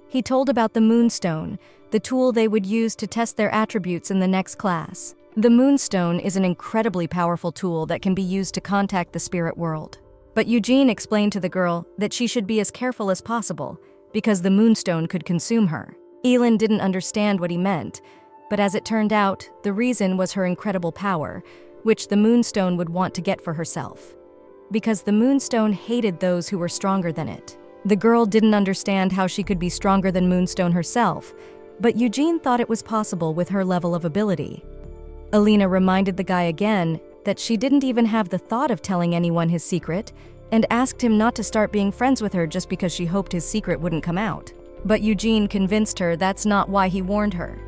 He told about the Moonstone, the tool they would use to test their attributes in the next class. The Moonstone is an incredibly powerful tool that can be used to contact the spirit world. But Eugene explained to the girl that she should be as careful as possible because the Moonstone could consume her. Elin didn't understand what he meant, but as it turned out, the reason was her incredible power, which the Moonstone would want to get for herself. Because the Moonstone hated those who were stronger than it. The girl didn't understand how she could be stronger than Moonstone herself, but Eugene thought it was possible with her level of ability. Alina reminded the guy again that she didn't even have the thought of telling anyone his secret, and asked him not to start being friends with her just because she hoped his secret wouldn't come out. But Eugene convinced her that's not why he warned her.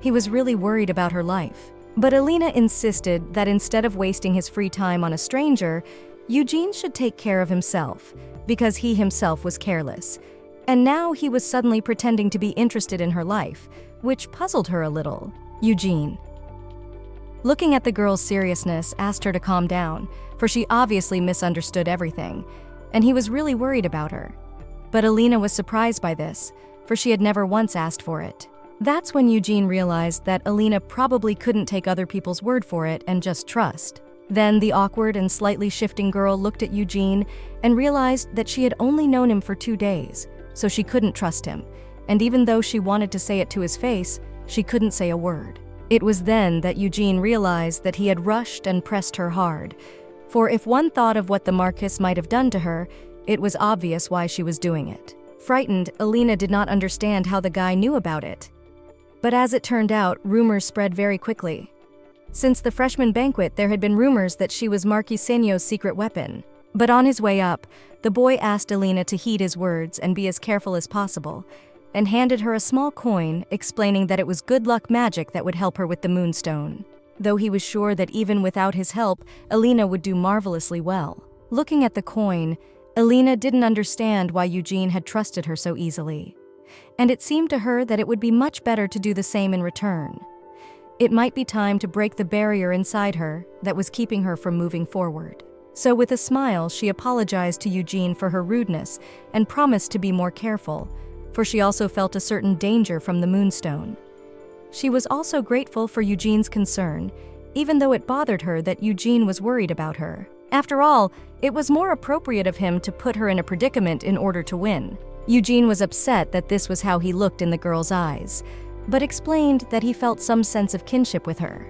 He was really worried about her life. But Alina insisted that instead of wasting his free time on a stranger, Eugene should take care of himself, because he himself was careless. And now he was suddenly pretending to be interested in her life, which puzzled her a little. Eugene, looking at the girl's seriousness, asked her to calm down, for she obviously misunderstood everything, and he was really worried about her. But Alina was surprised by this, for she had never once asked for it. That's when Eugene realized that Alina probably couldn't take other people's word for it and just trust. Then the awkward and slightly shifting girl looked at Eugene and realized that she had only known him for 2 days, so she couldn't trust him, and even though she wanted to say it to his face, she couldn't say a word. It was then that Eugene realized that he had rushed and pressed her hard, for if one thought of what the Marquis might have done to her, it was obvious why she was doing it. Frightened, Alina did not understand how the guy knew about it. But as it turned out, rumors spread very quickly. Since the freshman banquet, there had been rumors that she was Marquis Senyo's secret weapon. But on his way up, the boy asked Alina to heed his words and be as careful as possible, and handed her a small coin, explaining that it was good luck magic that would help her with the Moonstone. Though he was sure that even without his help, Alina would do marvelously well. Looking at the coin, Alina didn't understand why Eugene had trusted her so easily. And it seemed to her that it would be much better to do the same in return. It might be time to break the barrier inside her that was keeping her from moving forward. So with a smile, she apologized to Eugene for her rudeness and promised to be more careful, for she also felt a certain danger from the Moonstone. She was also grateful for Eugene's concern, even though it bothered her that Eugene was worried about her. After all, it was more appropriate of him to put her in a predicament in order to win. Eugene was upset that this was how he looked in the girl's eyes, but explained that he felt some sense of kinship with her.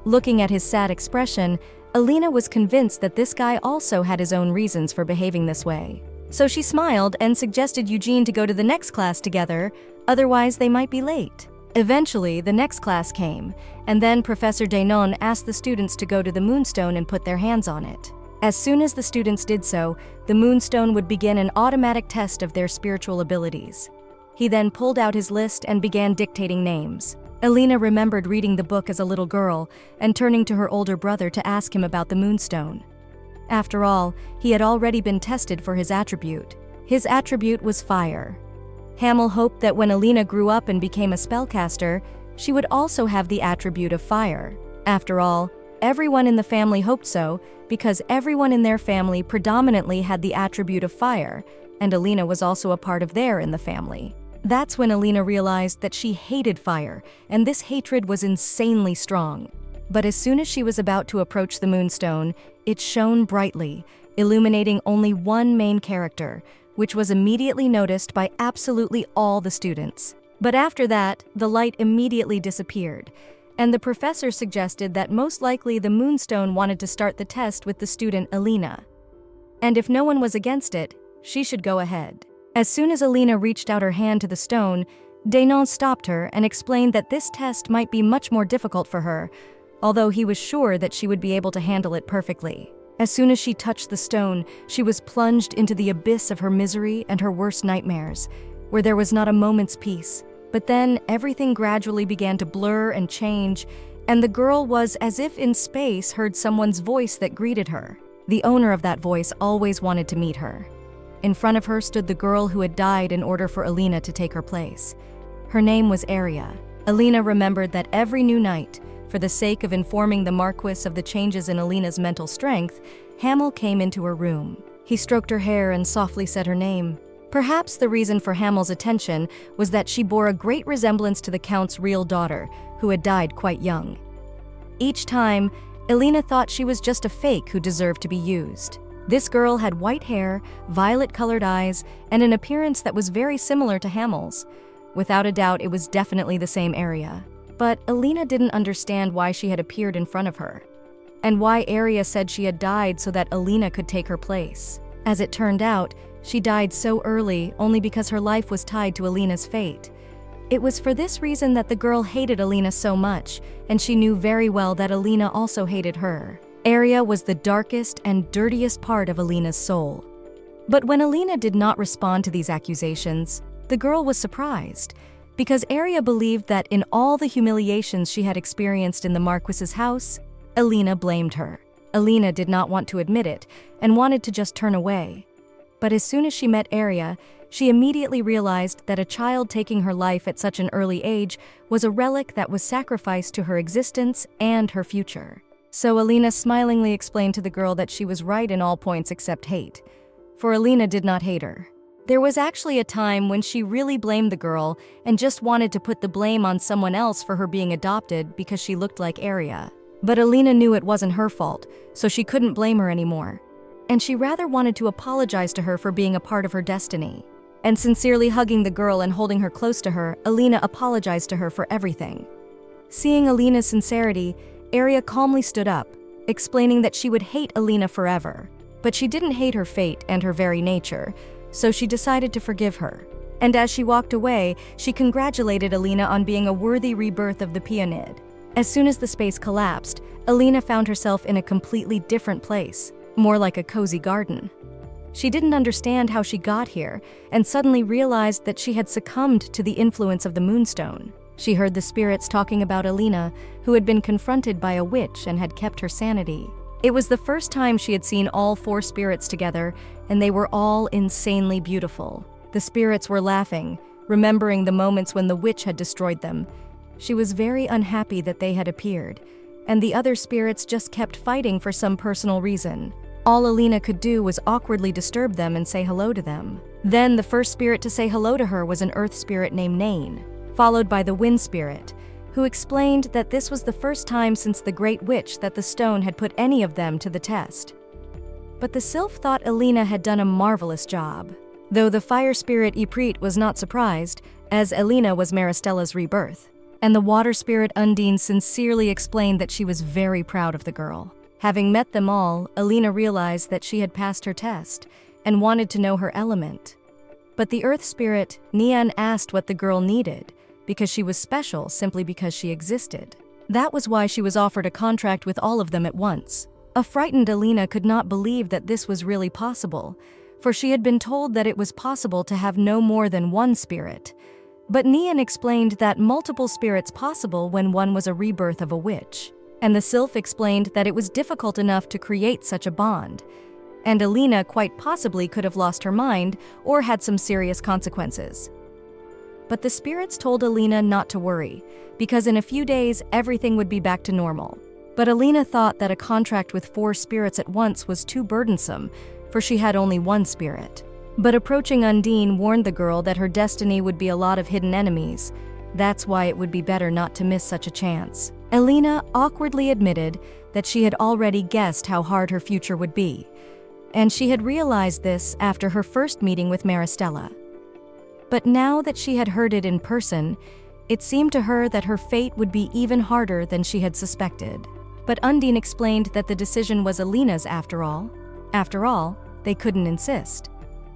Looking at his sad expression, Alina was convinced that this guy also had his own reasons for behaving this way. So she smiled and suggested Eugene to go to the next class together, otherwise they might be late. Eventually, the next class came, and then Professor Denon asked the students to go to the moonstone and put their hands on it. As soon as the students did so, the moonstone would begin an automatic test of their spiritual abilities. He then pulled out his list and began dictating names. Alina remembered reading the book as a little girl and turning to her older brother to ask him about the moonstone. After all, he had already been tested for his attribute. His attribute was fire. Hamel hoped that when Alina grew up and became a spellcaster, she would also have the attribute of fire. After all, everyone in the family hoped so, because everyone in their family predominantly had the attribute of fire, and Alina was also a part of their in the family. That's when Alina realized that she hated fire, and this hatred was insanely strong. But as soon as she was about to approach the moonstone, it shone brightly, illuminating only one main character, which was immediately noticed by absolutely all the students. But after that, the light immediately disappeared, and the professor suggested that most likely the moonstone wanted to start the test with the student Alina. And if no one was against it, she should go ahead. As soon as Alina reached out her hand to the stone, Denon stopped her and explained that this test might be much more difficult for her, although he was sure that she would be able to handle it perfectly. As soon as she touched the stone, she was plunged into the abyss of her misery and her worst nightmares, where there was not a moment's peace. But then everything gradually began to blur and change, and the girl was as if in space heard someone's voice that greeted her. The owner of that voice always wanted to meet her. In front of her stood the girl who had died in order for Alina to take her place. Her name was Aria. Alina remembered that every new night, for the sake of informing the Marquis of the changes in Alina's mental strength, Hamel came into her room. He stroked her hair and softly said her name. Perhaps the reason for Hamel's attention was that she bore a great resemblance to the Count's real daughter, who had died quite young. Each time, Alina thought she was just a fake who deserved to be used. This girl had white hair, violet-colored eyes, and an appearance that was very similar to Hamel's. Without a doubt, it was definitely the same Aria. But Alina didn't understand why she had appeared in front of her, and why Aria said she had died so that Alina could take her place. As it turned out, she died so early only because her life was tied to Alina's fate. It was for this reason that the girl hated Alina so much, and she knew very well that Alina also hated her. Aria was the darkest and dirtiest part of Alina's soul. But when Alina did not respond to these accusations, the girl was surprised, because Aria believed that in all the humiliations she had experienced in the Marquis's house, Alina blamed her. Alina did not want to admit it, and wanted to just turn away. But as soon as she met Aria, she immediately realized that a child taking her life at such an early age was a relic that was sacrificed to her existence and her future. So Alina smilingly explained to the girl that she was right in all points except hate, for Alina did not hate her. There was actually a time when she really blamed the girl and just wanted to put the blame on someone else for her being adopted because she looked like Aria. But Alina knew it wasn't her fault, so she couldn't blame her anymore. And she rather wanted to apologize to her for being a part of her destiny. And sincerely hugging the girl and holding her close to her, Alina apologized to her for everything. Seeing Alina's sincerity, Aria calmly stood up, explaining that she would hate Alina forever. But she didn't hate her fate and her very nature, so she decided to forgive her. And as she walked away, she congratulated Alina on being a worthy rebirth of the Peonid. As soon as the space collapsed, Alina found herself in a completely different place, more like a cozy garden. She didn't understand how she got here, and suddenly realized that she had succumbed to the influence of the moonstone. She heard the spirits talking about Alina, who had been confronted by a witch and had kept her sanity. It was the first time she had seen all 4 spirits together, and they were all insanely beautiful. The spirits were laughing, remembering the moments when the witch had destroyed them. She was very unhappy that they had appeared, and the other spirits just kept fighting for some personal reason. All Alina could do was awkwardly disturb them and say hello to them. Then the first spirit to say hello to her was an earth spirit named Nain, followed by the wind spirit, who explained that this was the first time since the Great Witch that the stone had put any of them to the test. But the sylph thought Alina had done a marvelous job, though the fire spirit Iprit was not surprised, as Alina was Maristella's rebirth. And the water spirit Undine sincerely explained that she was very proud of the girl. Having met them all, Alina realized that she had passed her test and wanted to know her element. But the earth spirit, Nian, asked what the girl needed, because she was special simply because she existed. That was why she was offered a contract with all of them at once. A frightened Alina could not believe that this was really possible, for she had been told that it was possible to have no more than one spirit. But Nian explained that multiple spirits possible when one was a rebirth of a witch. And the sylph explained that it was difficult enough to create such a bond. And Alina quite possibly could have lost her mind or had some serious consequences. But the spirits told Alina not to worry, because in a few days everything would be back to normal. But Alina thought that a contract with 4 spirits at once was too burdensome, for she had only one spirit. But approaching Undine warned the girl that her destiny would be a lot of hidden enemies. That's why it would be better not to miss such a chance. Alina awkwardly admitted that she had already guessed how hard her future would be, and she had realized this after her first meeting with Maristella. But now that she had heard it in person, it seemed to her that her fate would be even harder than she had suspected. But Undine explained that the decision was Alina's after all. After all, they couldn't insist.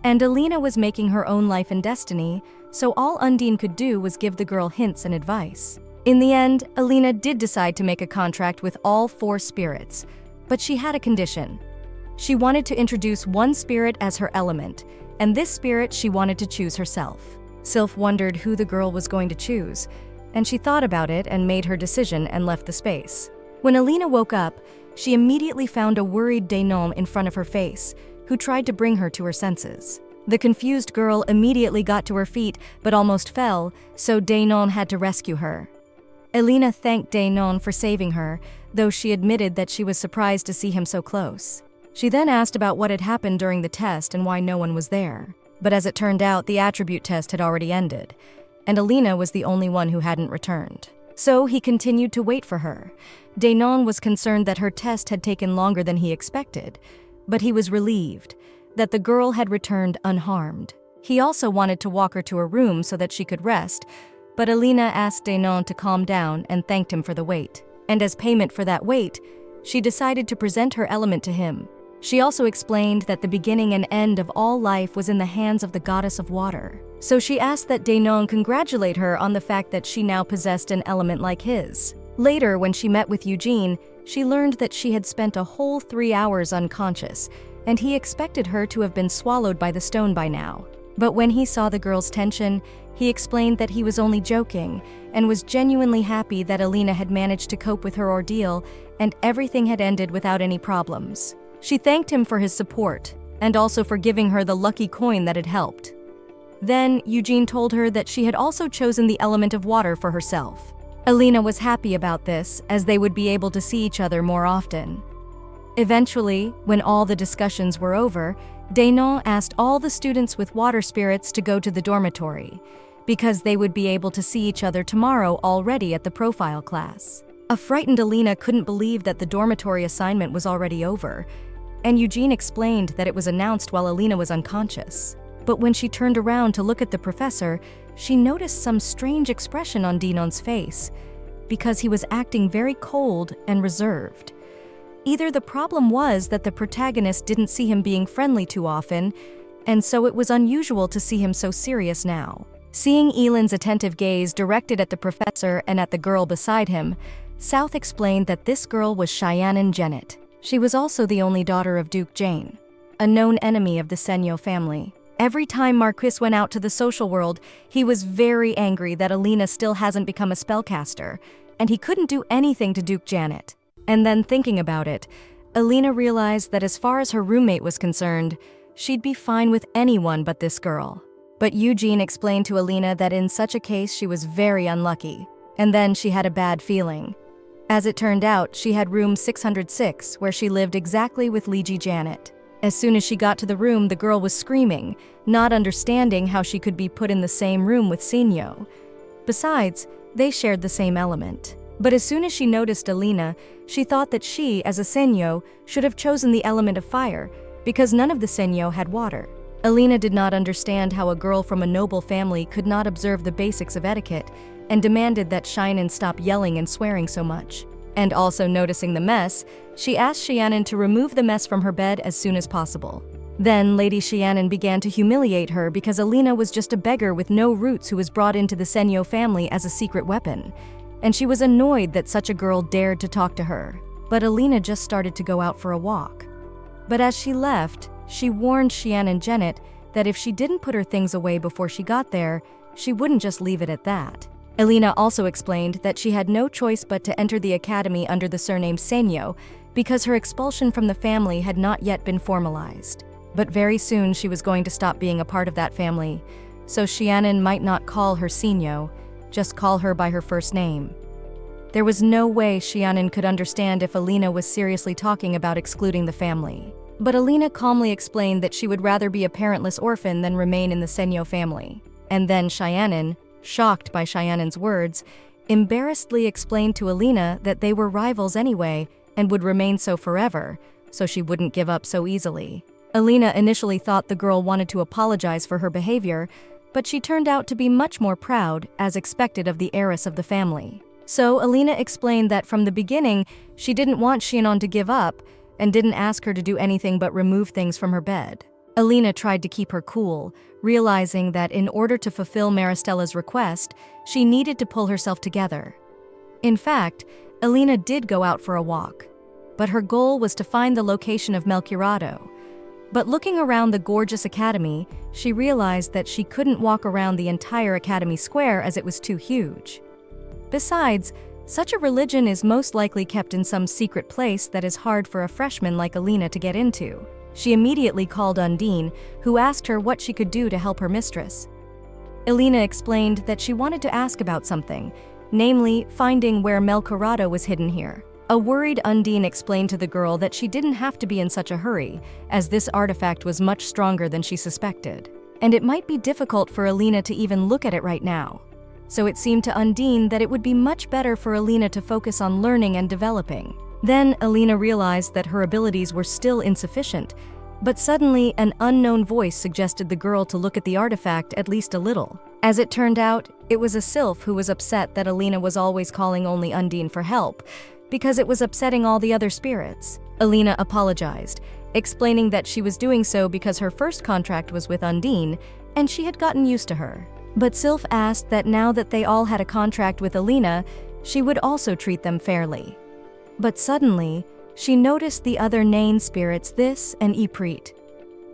And Alina was making her own life and destiny, so all Undine could do was give the girl hints and advice. In the end, Alina did decide to make a contract with all 4 spirits, but she had a condition. She wanted to introduce one spirit as her element, and this spirit she wanted to choose herself. Sylph wondered who the girl was going to choose, and she thought about it and made her decision and left the space. When Alina woke up, she immediately found a worried Dainon in front of her face, who tried to bring her to her senses. The confused girl immediately got to her feet but almost fell, so Dainon had to rescue her. Alina thanked Dainon for saving her, though she admitted that she was surprised to see him so close. She then asked about what had happened during the test and why no one was there. But as it turned out, the attribute test had already ended, and Alina was the only one who hadn't returned. So he continued to wait for her. Dainon was concerned that her test had taken longer than he expected, but he was relieved that the girl had returned unharmed. He also wanted to walk her to her room so that she could rest, but Alina asked Dainon to calm down and thanked him for the wait. And as payment for that wait, she decided to present her element to him. She also explained that the beginning and end of all life was in the hands of the goddess of water. So she asked that Dainon congratulate her on the fact that she now possessed an element like his. Later, when she met with Eugene, she learned that she had spent a whole 3 hours unconscious, and he expected her to have been swallowed by the stone by now. But when he saw the girl's tension, he explained that he was only joking and was genuinely happy that Alina had managed to cope with her ordeal and everything had ended without any problems. She thanked him for his support and also for giving her the lucky coin that had helped. Then Eugene told her that she had also chosen the element of water for herself. Alina was happy about this, as they would be able to see each other more often. Eventually, when all the discussions were over, Dainon asked all the students with water spirits to go to the dormitory, because they would be able to see each other tomorrow already at the profile class. A frightened Alina couldn't believe that the dormitory assignment was already over, and Eugene explained that it was announced while Alina was unconscious. But when she turned around to look at the professor, she noticed some strange expression on Dainon's face, because he was acting very cold and reserved. Either the problem was that the protagonist didn't see him being friendly too often, and so it was unusual to see him so serious now. Seeing Elin's attentive gaze directed at the professor and at the girl beside him, South explained that this girl was Cheyenne Jennett. She was also the only daughter of Duke Jane, a known enemy of the Senyo family. Every time Marquis went out to the social world, he was very angry that Alina still hasn't become a spellcaster, and he couldn't do anything to Duke Janet. And then thinking about it, Alina realized that as far as her roommate was concerned, she'd be fine with anyone but this girl. But Eugene explained to Alina that in such a case she was very unlucky, and then she had a bad feeling. As it turned out, she had room 606, where she lived exactly with Liji Janet. As soon as she got to the room, the girl was screaming, not understanding how she could be put in the same room with Senyo. Besides, they shared the same element. But as soon as she noticed Alina, she thought that she, as a Senyo, should have chosen the element of fire, because none of the Senyo had water. Alina did not understand how a girl from a noble family could not observe the basics of etiquette, and demanded that Shinen stop yelling and swearing so much. And also noticing the mess, she asked Xianan to remove the mess from her bed as soon as possible. Then Lady Xianan began to humiliate her because Alina was just a beggar with no roots who was brought into the Senyo family as a secret weapon, and she was annoyed that such a girl dared to talk to her. But Alina just started to go out for a walk. But as she left, she warned Xianan Genet that if she didn't put her things away before she got there, she wouldn't just leave it at that. Alina also explained that she had no choice but to enter the academy under the surname Senyo because her expulsion from the family had not yet been formalized. But very soon she was going to stop being a part of that family, so Xianan might not call her Senyo, just call her by her first name. There was no way Xianan could understand if Alina was seriously talking about excluding the family. But Alina calmly explained that she would rather be a parentless orphan than remain in the Senyo family. And then Xianan, shocked by Xianan's words, embarrassedly explained to Alina that they were rivals anyway and would remain so forever, so she wouldn't give up so easily. Alina initially thought the girl wanted to apologize for her behavior, but she turned out to be much more proud, as expected of the heiress of the family. So Alina explained that from the beginning, she didn't want Xianan to give up and didn't ask her to do anything but remove things from her bed. Alina tried to keep her cool, realizing that in order to fulfill Maristella's request, she needed to pull herself together. In fact, Alina did go out for a walk, but her goal was to find the location of Melchorado. But looking around the gorgeous academy, she realized that she couldn't walk around the entire academy square as it was too huge. Besides, such a religion is most likely kept in some secret place that is hard for a freshman like Alina to get into. She immediately called Undine, who asked her what she could do to help her mistress. Alina explained that she wanted to ask about something, namely finding where Melchorado was hidden here. A worried Undine explained to the girl that she didn't have to be in such a hurry, as this artifact was much stronger than she suspected, and it might be difficult for Alina to even look at it right now. So it seemed to Undine that it would be much better for Alina to focus on learning and developing. Then Alina realized that her abilities were still insufficient, but suddenly an unknown voice suggested the girl to look at the artifact at least a little. As it turned out, it was a sylph who was upset that Alina was always calling only Undine for help, because it was upsetting all the other spirits. Alina apologized, explaining that she was doing so because her first contract was with Undine, and she had gotten used to her. But Sylph asked that now that they all had a contract with Alina, she would also treat them fairly. But suddenly, she noticed the other Nain spirits, This and Iprit.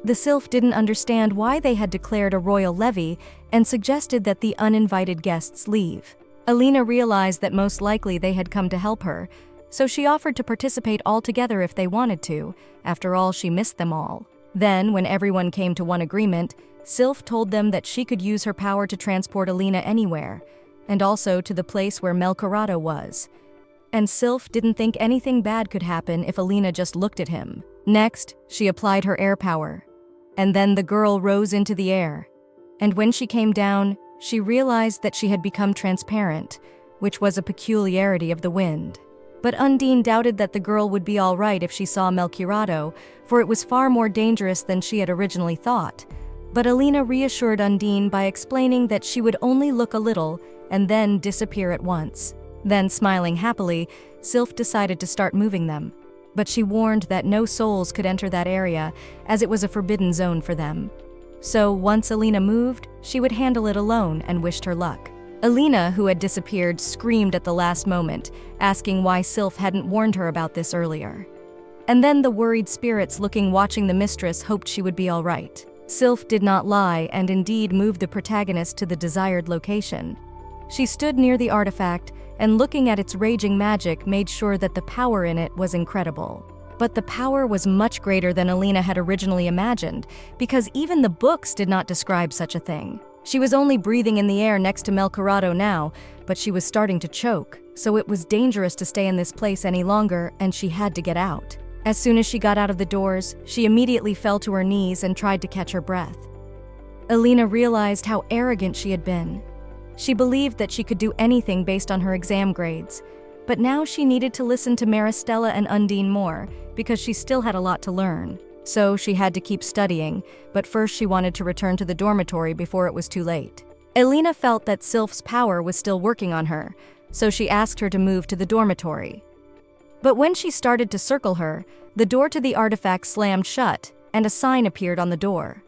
The Sylph didn't understand why they had declared a royal levy and suggested that the uninvited guests leave. Alina realized that most likely they had come to help her, so she offered to participate altogether if they wanted to. After all, she missed them all. Then, when everyone came to one agreement, Sylph told them that she could use her power to transport Alina anywhere, and also to the place where Melchorado was. And Sylph didn't think anything bad could happen if Alina just looked at him. Next, she applied her air power, and then the girl rose into the air. And when she came down, she realized that she had become transparent, which was a peculiarity of the wind. But Undine doubted that the girl would be all right if she saw Melchorado, for it was far more dangerous than she had originally thought. But Alina reassured Undine by explaining that she would only look a little and then disappear at once. Then, smiling happily, Sylph decided to start moving them. But she warned that no souls could enter that area, as it was a forbidden zone for them. So, once Alina moved, she would handle it alone and wished her luck. Alina, who had disappeared, screamed at the last moment, asking why Sylph hadn't warned her about this earlier. And then the worried spirits watching the mistress hoped she would be all right. Sylph did not lie and indeed moved the protagonist to the desired location. She stood near the artifact and, looking at its raging magic, made sure that the power in it was incredible. But the power was much greater than Alina had originally imagined, because even the books did not describe such a thing. She was only breathing in the air next to Melchorado now, but she was starting to choke, so it was dangerous to stay in this place any longer, and she had to get out. As soon as she got out of the doors, she immediately fell to her knees and tried to catch her breath. Alina realized how arrogant she had been. She believed that she could do anything based on her exam grades, but now she needed to listen to Maristella and Undine more, because she still had a lot to learn. So she had to keep studying, but first she wanted to return to the dormitory before it was too late. Alina felt that Sylph's power was still working on her, so she asked her to move to the dormitory. But when she started to circle her, the door to the artifact slammed shut, and a sign appeared on the door.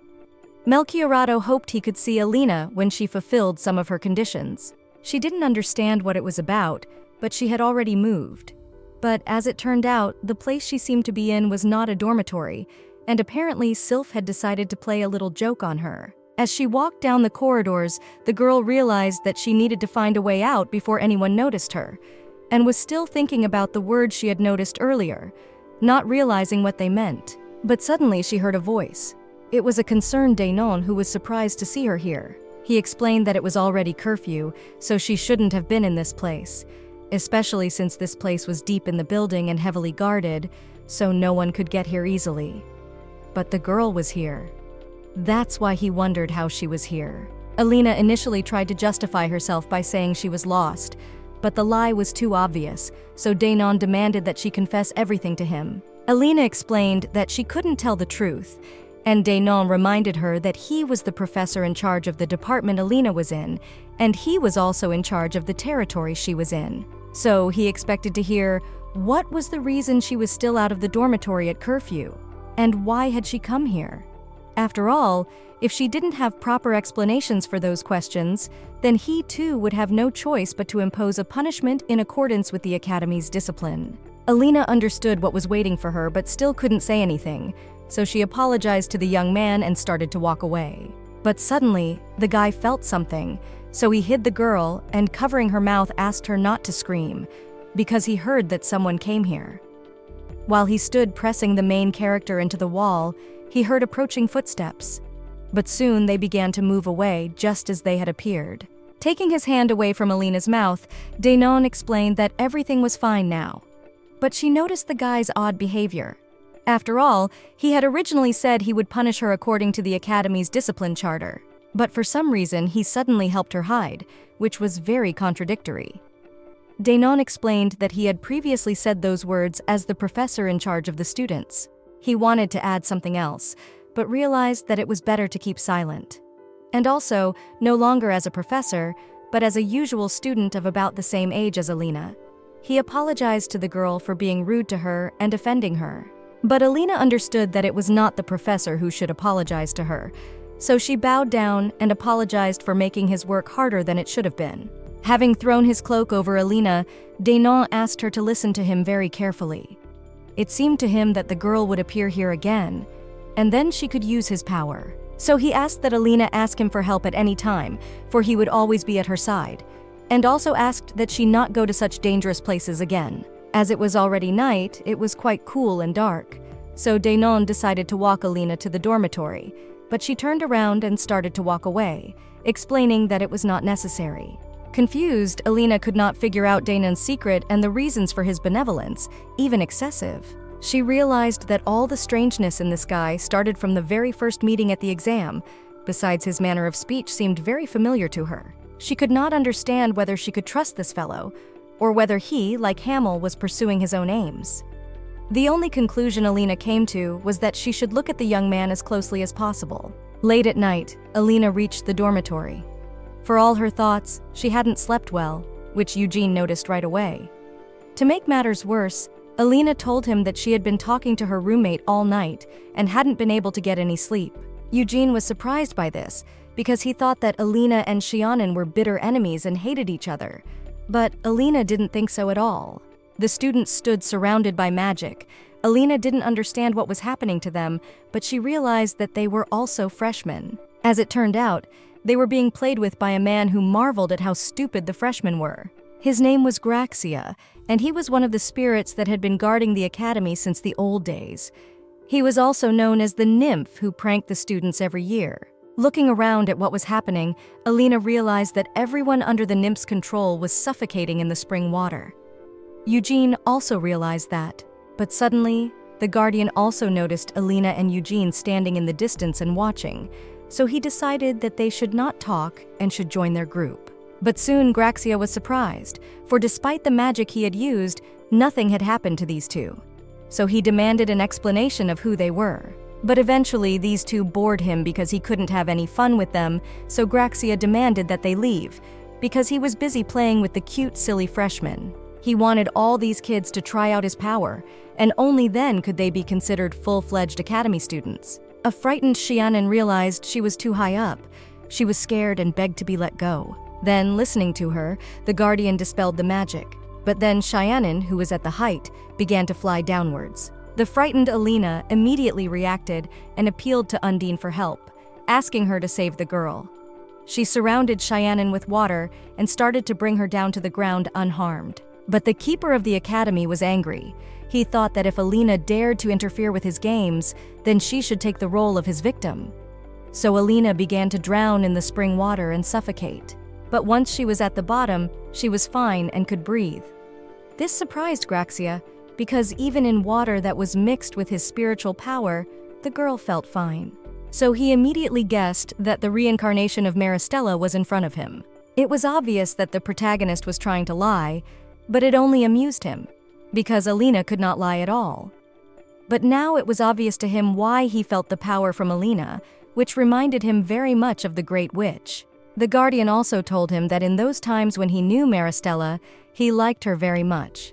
Melchiorado hoped he could see Alina when she fulfilled some of her conditions. She didn't understand what it was about, but she had already moved. But as it turned out, the place she seemed to be in was not a dormitory, and apparently Sylph had decided to play a little joke on her. As she walked down the corridors, the girl realized that she needed to find a way out before anyone noticed her, and was still thinking about the words she had noticed earlier, not realizing what they meant. But suddenly she heard a voice. It was a concerned Danon who was surprised to see her here. He explained that it was already curfew, so she shouldn't have been in this place, especially since this place was deep in the building and heavily guarded, so no one could get here easily. But the girl was here. That's why he wondered how she was here. Alina initially tried to justify herself by saying she was lost, but the lie was too obvious, so Danon demanded that she confess everything to him. Alina explained that she couldn't tell the truth, and Danon reminded her that he was the professor in charge of the department Alina was in, and he was also in charge of the territory she was in. So he expected to hear what was the reason she was still out of the dormitory at curfew, and why had she come here? After all, if she didn't have proper explanations for those questions, then he too would have no choice but to impose a punishment in accordance with the Academy's discipline. Alina understood what was waiting for her but still couldn't say anything, so she apologized to the young man and started to walk away. But suddenly, the guy felt something, so he hid the girl and, covering her mouth, asked her not to scream, because he heard that someone came here. While he stood pressing the main character into the wall, he heard approaching footsteps. But soon they began to move away just as they had appeared. Taking his hand away from Alina's mouth, Danon explained that everything was fine now. But she noticed the guy's odd behavior. After all, he had originally said he would punish her according to the Academy's discipline charter. But for some reason, he suddenly helped her hide, which was very contradictory. Danon explained that he had previously said those words as the professor in charge of the students. He wanted to add something else, but realized that it was better to keep silent. And also, no longer as a professor, but as a usual student of about the same age as Alina. He apologized to the girl for being rude to her and offending her. But Alina understood that it was not the professor who should apologize to her, so she bowed down and apologized for making his work harder than it should have been. Having thrown his cloak over Alina, Danon asked her to listen to him very carefully. It seemed to him that the girl would appear here again, and then she could use his power. So he asked that Alina ask him for help at any time, for he would always be at her side, and also asked that she not go to such dangerous places again. As it was already night, it was quite cool and dark, so Danon decided to walk Alina to the dormitory, but she turned around and started to walk away, explaining that it was not necessary. Confused, Alina could not figure out Danon's secret and the reasons for his benevolence, even excessive. She realized that all the strangeness in this guy started from the very first meeting at the exam. Besides, his manner of speech seemed very familiar to her. She could not understand whether she could trust this fellow, or whether he, like Hamel, was pursuing his own aims. The only conclusion Alina came to was that she should look at the young man as closely as possible. Late at night, Alina reached the dormitory. For all her thoughts, she hadn't slept well, which Eugene noticed right away. To make matters worse, Alina told him that she had been talking to her roommate all night and hadn't been able to get any sleep. Eugene was surprised by this, because he thought that Alina and Xiaonan were bitter enemies and hated each other. But Alina didn't think so at all. The students stood surrounded by magic. Alina didn't understand what was happening to them, but she realized that they were also freshmen. As it turned out, they were being played with by a man who marveled at how stupid the freshmen were. His name was Graxia, and he was one of the spirits that had been guarding the academy since the old days. He was also known as the nymph who pranked the students every year. Looking around at what was happening, Alina realized that everyone under the nymph's control was suffocating in the spring water. Eugene also realized that, but suddenly, the guardian also noticed Alina and Eugene standing in the distance and watching, so he decided that they should not talk and should join their group. But soon Graxia was surprised, for despite the magic he had used, nothing had happened to these two. So he demanded an explanation of who they were. But eventually these two bored him because he couldn't have any fun with them, so Graxia demanded that they leave, because he was busy playing with the cute, silly freshman. He wanted all these kids to try out his power, and only then could they be considered full-fledged academy students. A frightened Xianan realized she was too high up. She was scared and begged to be let go. Then, listening to her, the guardian dispelled the magic. But then Xianan, who was at the height, began to fly downwards. The frightened Alina immediately reacted and appealed to Undine for help, asking her to save the girl. She surrounded Xianan with water and started to bring her down to the ground unharmed. But the keeper of the academy was angry. He thought that if Alina dared to interfere with his games, then she should take the role of his victim. So Alina began to drown in the spring water and suffocate. But once she was at the bottom, she was fine and could breathe. This surprised Graxia, because even in water that was mixed with his spiritual power, the girl felt fine. So he immediately guessed that the reincarnation of Maristella was in front of him. It was obvious that the protagonist was trying to lie, but it only amused him, because Alina could not lie at all. But now it was obvious to him why he felt the power from Alina, which reminded him very much of the Great Witch. The guardian also told him that in those times when he knew Maristella, he liked her very much.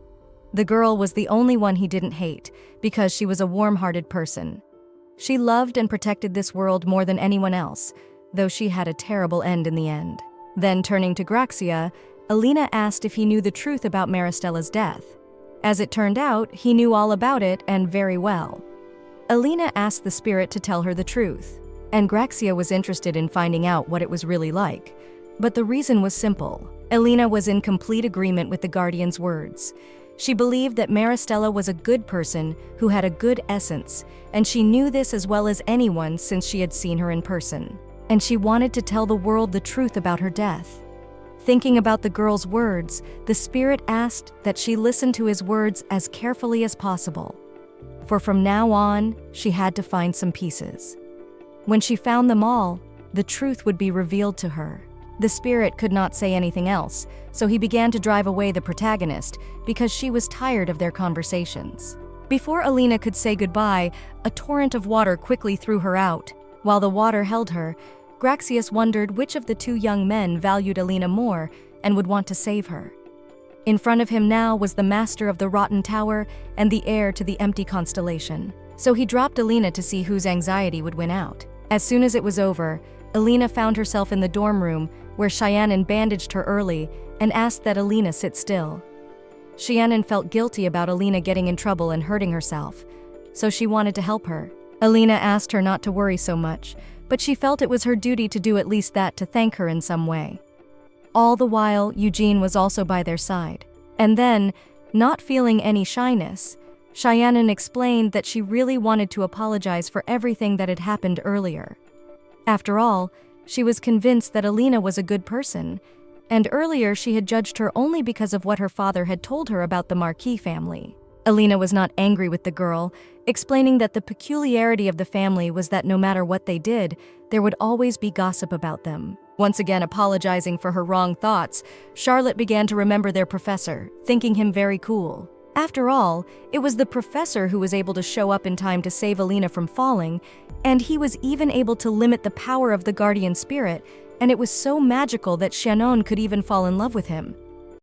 The girl was the only one he didn't hate, because she was a warm-hearted person. She loved and protected this world more than anyone else, though she had a terrible end in the end. Then, turning to Graxia, Alina asked if he knew the truth about Maristella's death. As it turned out, he knew all about it, and very well. Alina asked the spirit to tell her the truth, and Graxia was interested in finding out what it was really like. But the reason was simple. Alina was in complete agreement with the guardian's words. She believed that Maristella was a good person who had a good essence, and she knew this as well as anyone since she had seen her in person. And she wanted to tell the world the truth about her death. Thinking about the girl's words, the spirit asked that she listen to his words as carefully as possible. For from now on, she had to find some pieces. When she found them all, the truth would be revealed to her. The spirit could not say anything else, so he began to drive away the protagonist because she was tired of their conversations. Before Alina could say goodbye, a torrent of water quickly threw her out. While the water held her, Graxius wondered which of the two young men valued Alina more and would want to save her. In front of him now was the master of the rotten tower and the heir to the empty constellation. So he dropped Alina to see whose anxiety would win out. As soon as it was over, Alina found herself in the dorm room where Xianan bandaged her early and asked that Alina sit still. Xianan felt guilty about Alina getting in trouble and hurting herself, so she wanted to help her. Alina asked her not to worry so much, but she felt it was her duty to do at least that to thank her in some way. All the while, Eugene was also by their side. And then, not feeling any shyness, Xianan explained that she really wanted to apologize for everything that had happened earlier. After all, she was convinced that Alina was a good person, and earlier she had judged her only because of what her father had told her about the Marquis family. Alina was not angry with the girl, explaining that the peculiarity of the family was that no matter what they did, there would always be gossip about them. Once again apologizing for her wrong thoughts, Charlotte began to remember their professor, thinking him very cool. After all, it was the professor who was able to show up in time to save Alina from falling, and he was even able to limit the power of the guardian spirit, and it was so magical that Xianon could even fall in love with him.